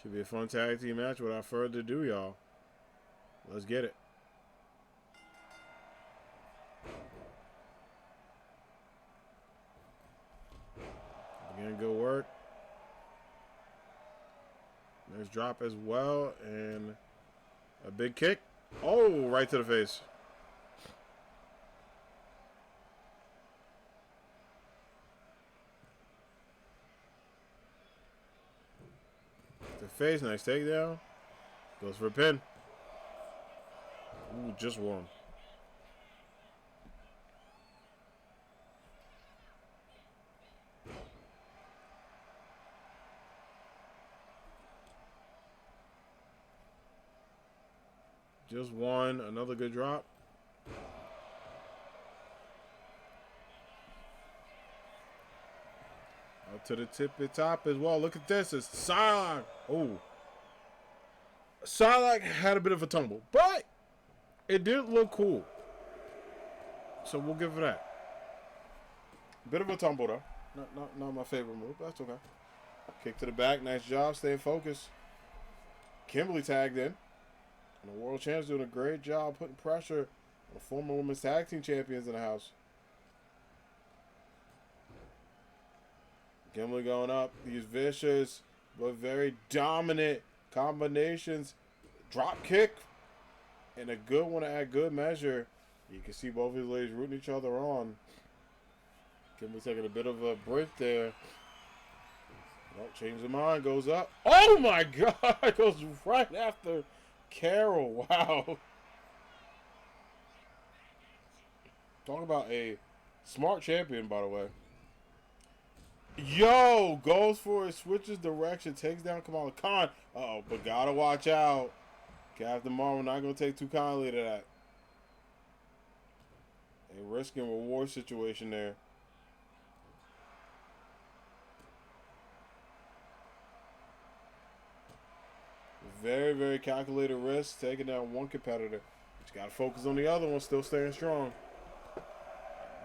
Should be a fun tag team match. Without further ado, y'all, let's get it. Again, good work. Nice drop as well, and a big kick. Oh, right to the face. The face, nice takedown. Goes for a pin. Ooh, just one. Just one. Another good drop. Up to the tippy top as well. Look at this. It's Psylocke. Oh. Psylocke had a bit of a tumble, but it did look cool. So we'll give it that. Bit of a tumble, though. Not my favorite move, but that's okay. Kick to the back. Nice job. Staying focused. Kimberly tagged in. And the world champ's doing a great job putting pressure on the former women's tag team champions in the house. Kimberly going up. These vicious but very dominant combinations. Drop kick. And a good one at good measure. You can see both of these ladies rooting each other on. Kimberly taking a bit of a break there. Oh, change of mind. Goes up. Oh my God. Goes right after Carol. Wow. Talk about a smart champion, by the way. Yo, goes for it, switches direction, takes down Kamala Khan. Uh-oh, but gotta watch out. Captain Marvel not gonna take too kindly to that. A risk and reward situation there. Very, very calculated risk, taking down one competitor. Just gotta focus on the other one, still staying strong.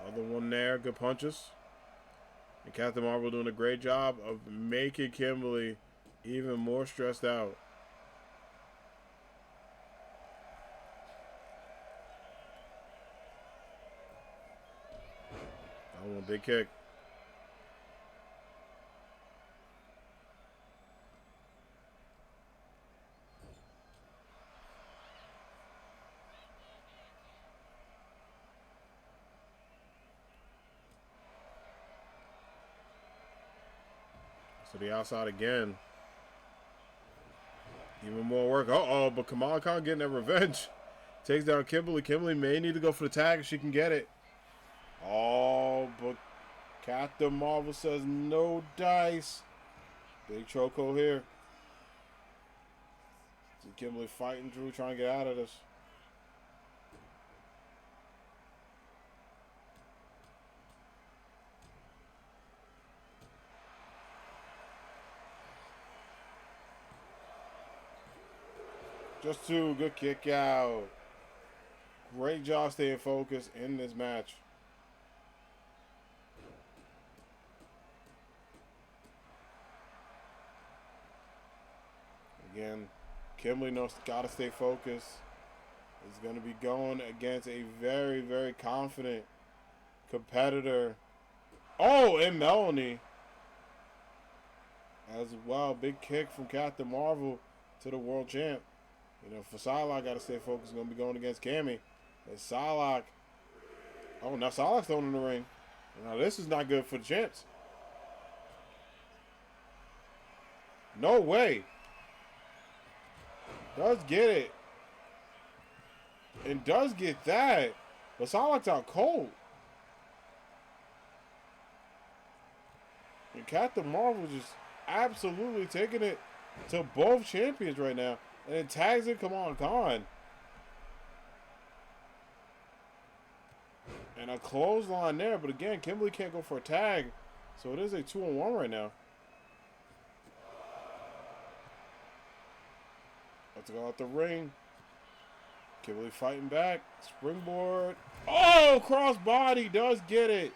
Other one there, good punches. And Captain Marvel doing a great job of making Kimberly even more stressed out. That one, big kick. To the outside again. Even more work. Uh-oh, but Kamala Khan getting that revenge. Takes down Kimberly. Kimberly may need to go for the tag if she can get it. Oh, but Captain Marvel says no dice. Big chokehold here. See Kimberly fighting Drew, trying to get out of this. Just two, good kick out. Great job staying focused in this match. Again, Kimberly knows gotta stay focused. Is going to be going against a very, very confident competitor. Oh, and Melanie as well. Big kick from Captain Marvel to the world champ. You know, for Psylocke, got to stay focused. Going to be going against Cammy. And Psylocke. Oh, now Psylocke's thrown in the ring. Now, this is not good for the champs. No way. Does get it. And does get that. But Psylocke's out cold. And Captain Marvel just absolutely taking it to both champions right now. And it tags in Kamala Khan. And a clothesline there. But again, Kimberly can't go for a tag. So it is a 2-on-1 right now. Let's go out the ring. Kimberly fighting back. Springboard. Oh, crossbody does get it.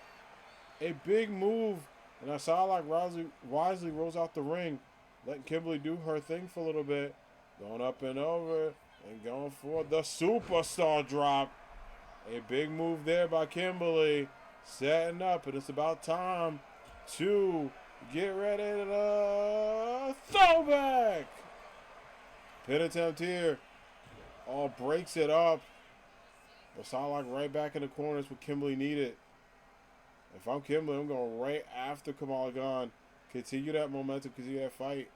A big move. And I saw like wisely rolls out the ring. Letting Kimberly do her thing for a little bit. Going up and over. And going for the superstar drop. A big move there by Kimberly. Setting up. And it's about time to get ready to throw back. Pin attempt here. All breaks it up. But Psylocke right back in the corners what Kimberly needed. If I'm Kimberly, I'm going right after Kamala Khan. Continue that momentum, continue that fight.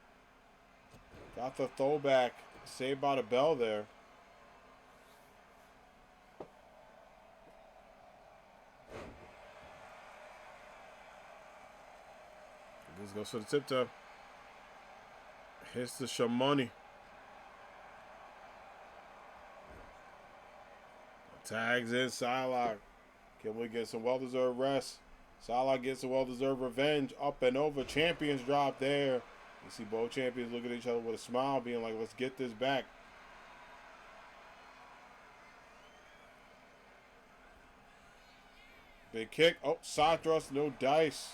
Got the throwback. Saved by the bell there. This goes for the tiptoe. Hits the Shamoni. Tags in Psylocke. Kimberly gets some well-deserved rest. Psylocke gets some well-deserved revenge. Up and over. Champions drop there. You see both champions look at each other with a smile, being like, let's get this back. Big kick. Oh, side thrust, no dice.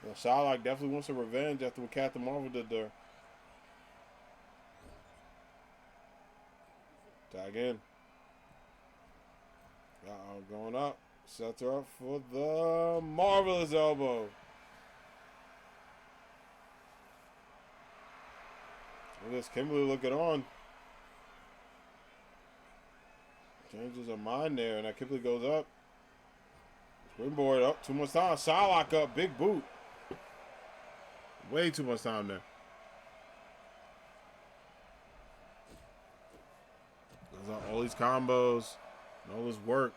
Well, Psylocke definitely wants some revenge after what Captain Marvel did there. Tag in. Going up. Sets her up for the marvelous elbow. Look at this. Kimberly looking on. Changes her mind there. And that Kimberly goes up. Springboard up. Too much time. Psylocke up. Big boot. Way too much time there. All these combos. And all this work.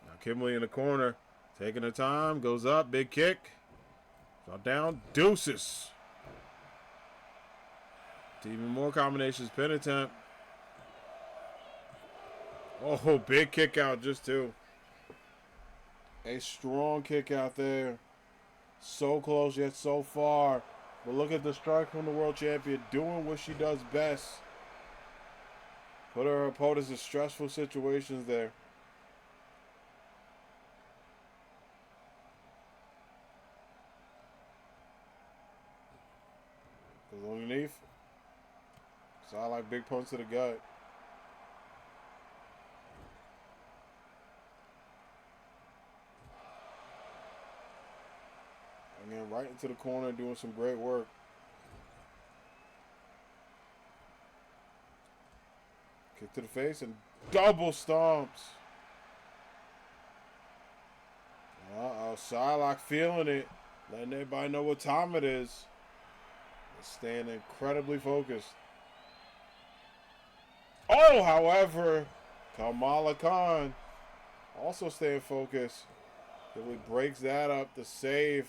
Now Kimberly in the corner. Taking her time. Goes up. Big kick. Shot down. Deuces. Even more combinations. Pin attempt. Oh, big kick out just two. A strong kick out there. So close yet so far. But look at the strike from the world champion doing what she does best. Put her opponents in stressful situations there. Goes underneath. So I like big punch to the gut. Again, right into the corner, doing some great work. Kick to the face and double stomps. Uh-oh, Psylocke feeling it. Letting everybody know what time it is. Staying incredibly focused. Oh, however, Kamala Khan also staying focused. Really breaks that up to save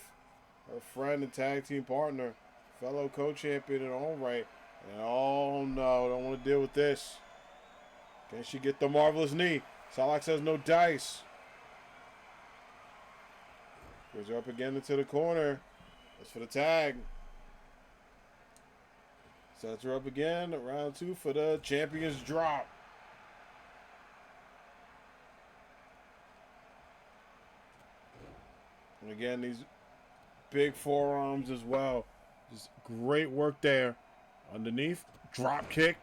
her friend and tag team partner, fellow co-champion in her own right. And oh no, don't want to deal with this. Can she get the marvelous knee? Psylocke says no dice. Brings her up again into the corner. That's for the tag. Sets her up again. Round two for the champion's drop. And again, these Big forearms as well. Just great work there. Underneath, drop kick.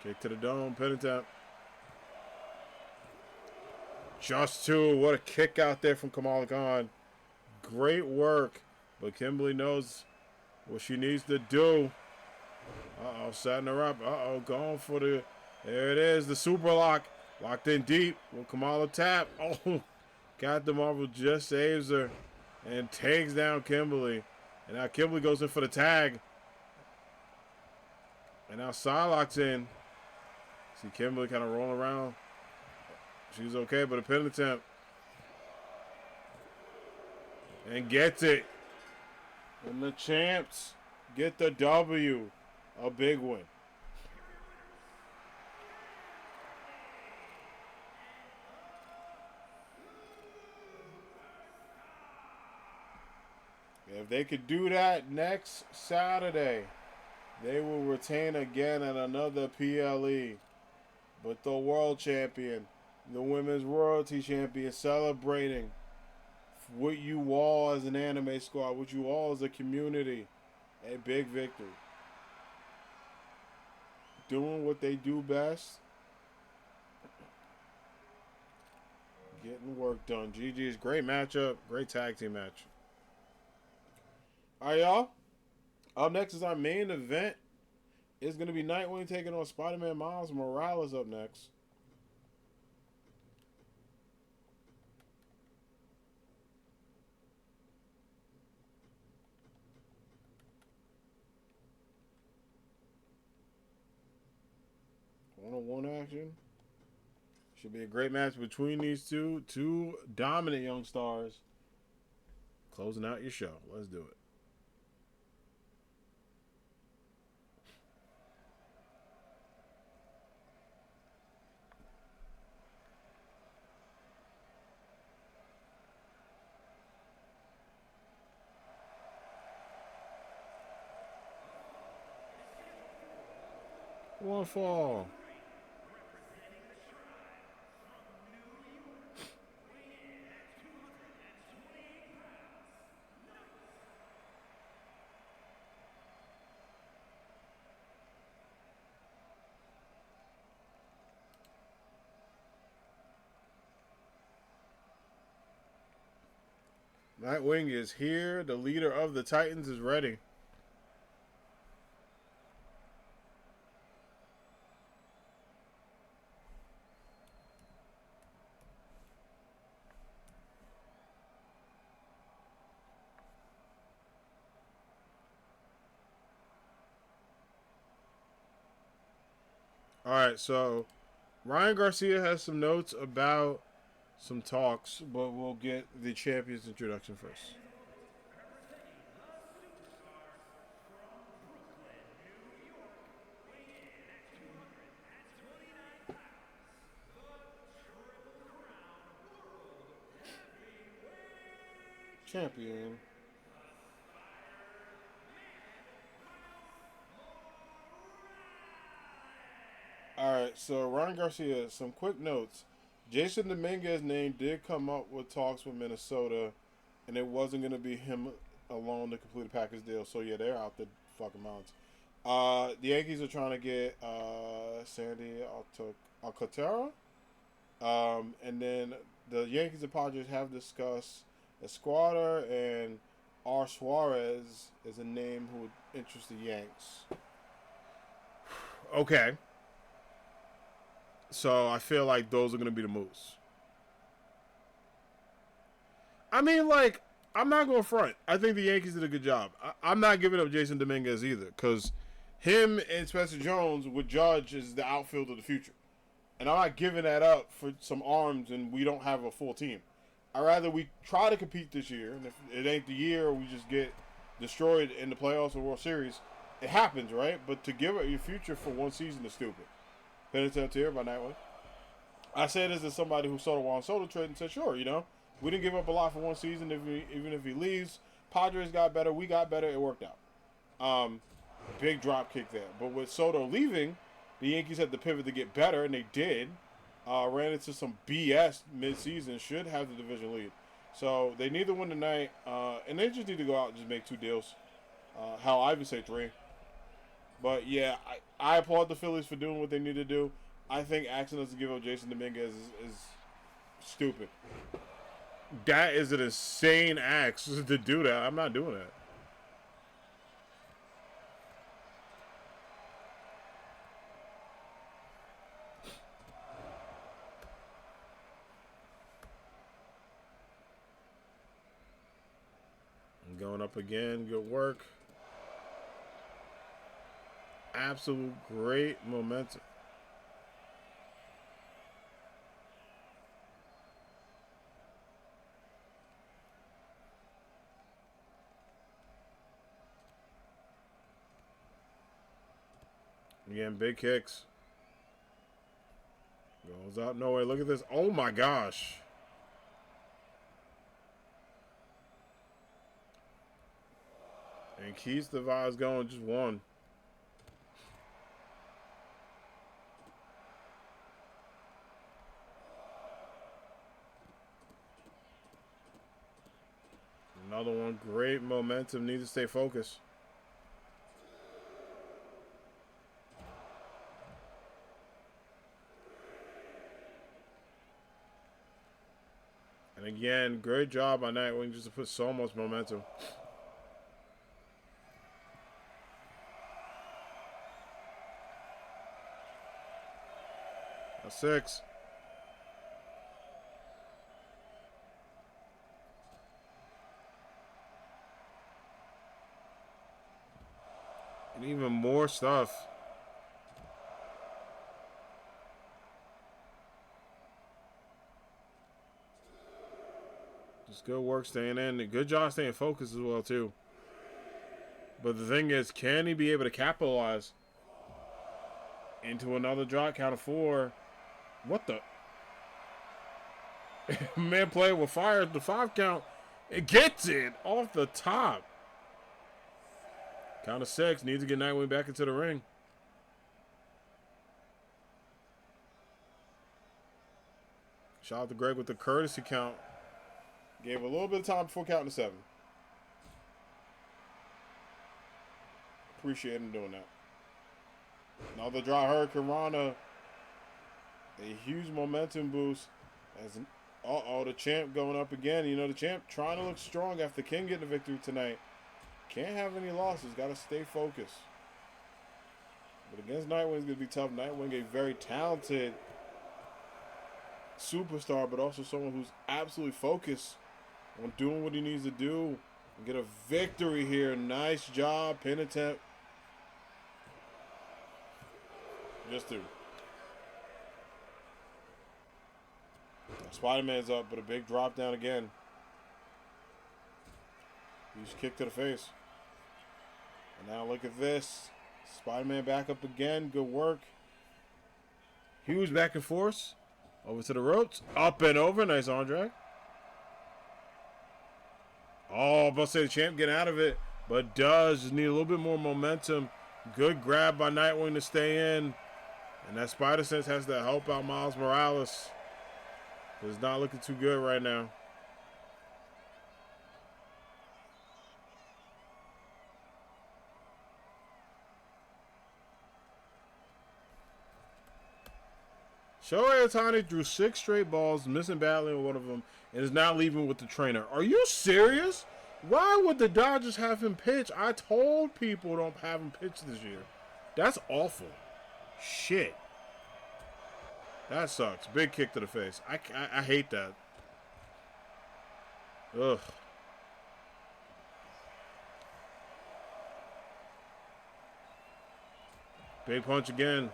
Kick to the dome, pin attempt. Just two. What a kick out there from Kamala Khan. Great work. But Kimberly knows what she needs to do. Uh-oh, setting her up. Uh-oh, going for the... There it is, the super lock. Locked in deep. Will Kamala tap? Oh, Captain Marvel just saves her and takes down Kimberly. And now Kimberly goes in for the tag. And now Psylocke's in. See Kimberly kind of rolling around. She's okay, but a pin attempt. And gets it. And the champs get the W. A big win. If they could do that next Saturday, they will retain again at another PLE. But the world champion, the women's royalty champion, celebrating with you all as an anime squad, with you all as a community, a big victory. Doing what they do best. Getting work done. GG's. Great matchup. Great tag team match. All right, y'all. Up next is our main event. It's going to be Nightwing taking on Spider-Man Miles Morales up next. One-on-one action. Should be a great match between these two dominant young stars. Closing out your show. Let's do it. One fall. Nightwing is here. The leader of the Titans is ready. All right, so Ryan Garcia has some notes about some talks, but we'll get the champion's introduction first. Champion. All right, so Ryan Garcia, some quick notes. Jason Dominguez's name did come up with talks with Minnesota, and it wasn't going to be him alone to complete a package deal. So, yeah, they're out the fucking mountains. The Yankees are trying to get Sandy Alcantara. And then the Yankees and Padres have discussed Esquadra, and R. Suarez is a name who would interest the Yanks. Okay. So I feel like those are going to be the moves. I mean, like, I'm not going to front. I think the Yankees did a good job. I'm not giving up Jason Dominguez either, because him and Spencer Jones with Judge is the outfield of the future. And I'm not giving that up for some arms and we don't have a full team. I'd rather we try to compete this year, and if it ain't the year or we just get destroyed in the playoffs or World Series, it happens, right? But to give up your future for one season is stupid. Penitent here by Nightwing. I say this as somebody who saw the Juan Soto trade and said, sure, we didn't give up a lot for one season. Even if he leaves, Padres got better, we got better, it worked out. Big drop kick there. But with Soto leaving, the Yankees had to pivot to get better, and they did. Ran into some BS midseason, should have the division lead. So they need to win tonight, and they just need to go out and just make 2 deals. Hell, I even say 3. But yeah, I applaud the Phillies for doing what they need to do. I think asking us to give up Jason Dominguez is stupid. That is an insane act to do that. I'm not doing that. I'm going up again. Good work. Absolute great momentum. Again, big kicks. Goes out nowhere. Look at this. Oh my gosh. And keeps the vibes going. Just one. Another one. Great momentum. Need to stay focused. And again, great job on Nightwing just to put so much momentum. A 6. And even more stuff. Just good work staying in. Good job staying focused as well, too. But the thing is, can he be able to capitalize into another drop count of 4? What the? Man playing with fire at the 5 count. It gets it off the top. Count of 6. Needs to get Nightwing back into the ring. Shout out to Greg with the courtesy count. Gave a little bit of time before counting to 7. Appreciate him doing that. Another dry Hurricane Rana. A huge momentum boost. As the champ going up again. You know, the champ trying to look strong after King getting the victory tonight. Can't have any losses. Got to stay focused. But against Nightwing, it's going to be tough. Nightwing, a very talented superstar, but also someone who's absolutely focused on doing what he needs to do and get a victory here. Nice job. Pin attempt. Just 2. Spider-Man's up, but a big drop down again. He's kicked to the face. And now look at this. Spider-Man back up again. Good work. Huge back and forth. Over to the ropes. Up and over. Nice arm drag. Oh, I'm about to say the champ getting out of it. But does just need a little bit more momentum. Good grab by Nightwing to stay in. And that Spider Sense has to help out Miles Morales. It's not looking too good right now. Shohei Ohtani drew 6 straight balls, missing badly on one of them, and is now leaving with the trainer. Are you serious? Why would the Dodgers have him pitch? I told people don't have him pitch this year. That's awful. Shit. That sucks. Big kick to the face. I hate that. Ugh. Big punch again.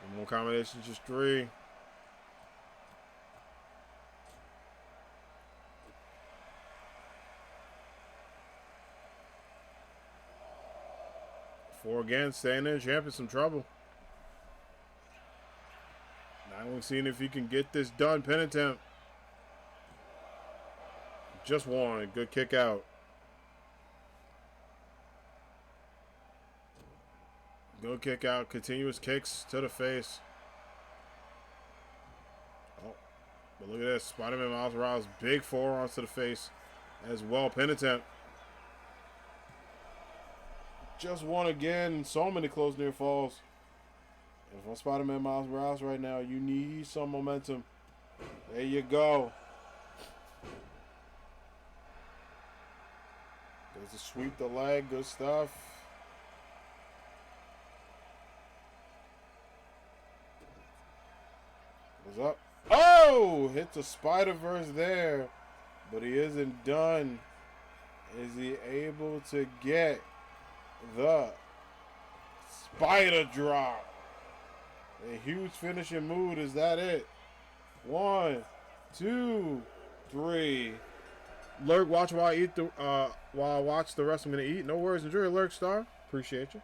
One more combination, just 3. Four again, staying in. Champ in some trouble. Now seeing if he can get this done. Pin attempt. Just 1. Good kick out. Good kick out. Continuous kicks to the face. Oh, but look at this. Spider-Man Miles Morales, big forearms to the face as well. Pin attempt. Just won again. So many close near falls. If I'm Spider-Man Miles Morales right now, you need some momentum. There you go. There's a sweep the leg. Good stuff. Goes up. Oh! Hits the Spider-Verse there. But he isn't done. Is he able to get the Spider Drop? A huge finishing move. Is that it? 1, 2, 3. Lurk, watch while I eat the while I watch the rest I'm gonna eat. No worries. Enjoy your Lurk Star. Appreciate you.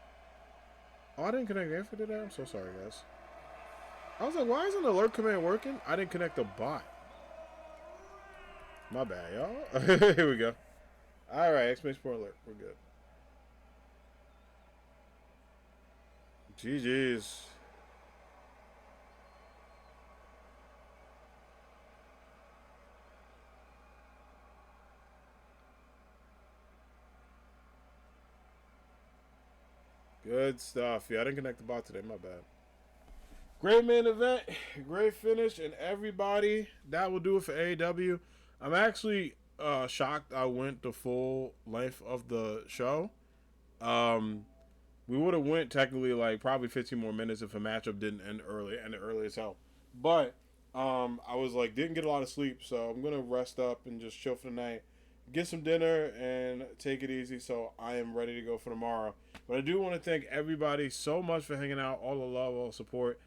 Oh, I didn't connect info today. I'm so sorry, guys. I was like, why isn't the Lurk command working? I didn't connect the bot. My bad, y'all. Here we go. All right, exclamation point alert. We're good. GG's. Good stuff. Yeah, I didn't connect the bot today. My bad. Great main event. Great finish. And everybody, that will do it for AAW. I'm actually shocked I went the full length of the show. We would have went technically like probably 15 more minutes if a matchup didn't end early, and early as hell. But I was like, didn't get a lot of sleep, so I'm gonna rest up and just chill for the night, get some dinner, and take it easy. So I am ready to go for tomorrow. But I do want to thank everybody so much for hanging out, all the love, all the support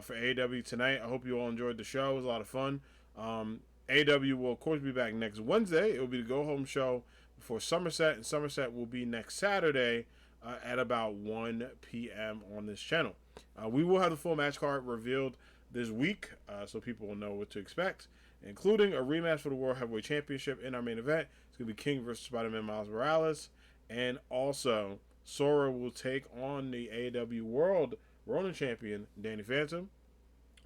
for AAW tonight. I hope you all enjoyed the show. It was a lot of fun. AAW will of course be back next Wednesday. It will be the go home show before Somerset, and Somerset will be next Saturday at about 1 p.m. on this channel. We will have the full match card revealed this week, so people will know what to expect, including a rematch for the World Heavyweight Championship in our main event. It's going to be King versus Spider-Man Miles Morales, and also Sora will take on the AAW World Ronin Champion, Danny Phantom.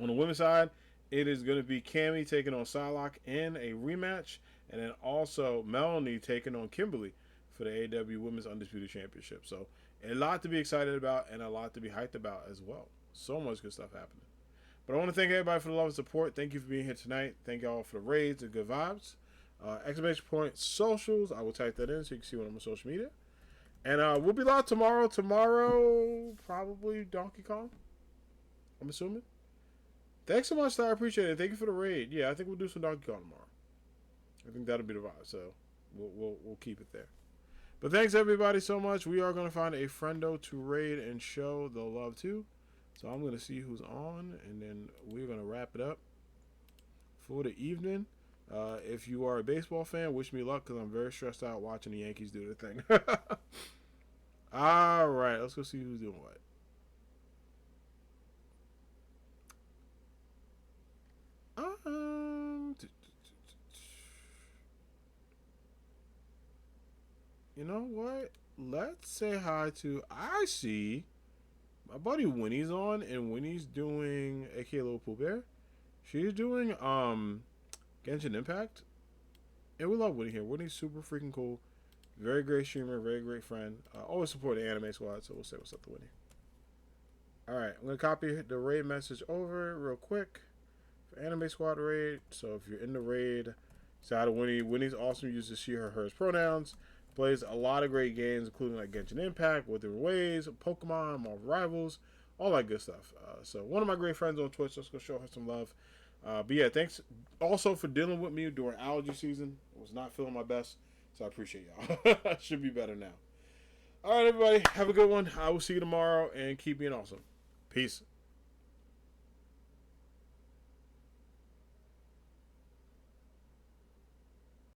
On the women's side, it is going to be Cammy taking on Psylocke in a rematch, and then also Melanie taking on Kimberly for the AAW Women's Undisputed Championship. So a lot to be excited about and a lot to be hyped about as well. So much good stuff happening. But I want to thank everybody for the love and support. Thank you for being here tonight. Thank y'all for the raids and good vibes. Exclamation point socials. I will type that in so you can see what I'm on social media. And we'll be live tomorrow. Tomorrow, probably Donkey Kong, I'm assuming. Thanks so much, Star. I appreciate it. Thank you for the raid. Yeah, I think we'll do some Donkey Kong tomorrow. I think that'll be the vibe. So we'll keep it there. But thanks everybody so much. We are going to find a friendo to raid and show the love to. So I'm going to see who's on, and then we're going to wrap it up for the evening. If you are a baseball fan, wish me luck because I'm very stressed out watching the Yankees do their thing. All right, let's go see who's doing what. You know what? Let's say hi to. I see my buddy Winnie's on, and Winnie's doing aka Little Pooh Bear. She's doing Genshin Impact, and we love Winnie here. Winnie's super freaking cool, very great streamer, very great friend. Always support the anime squad, so we'll say what's up to Winnie. All right, I'm gonna copy the raid message over real quick for anime squad raid. So if you're in the raid, say hi to Winnie. Winnie's awesome. Uses she, her, hers pronouns. Plays a lot of great games, including like Genshin Impact, Within Ways, Pokemon, Marvel Rivals, all that good stuff. So one of my great friends on Twitch. Let's go show her some love. But yeah, thanks also for dealing with me during allergy season. I was not feeling my best, so I appreciate y'all. Should be better now. All right, everybody, have a good one. I will see you tomorrow, and keep being awesome. Peace.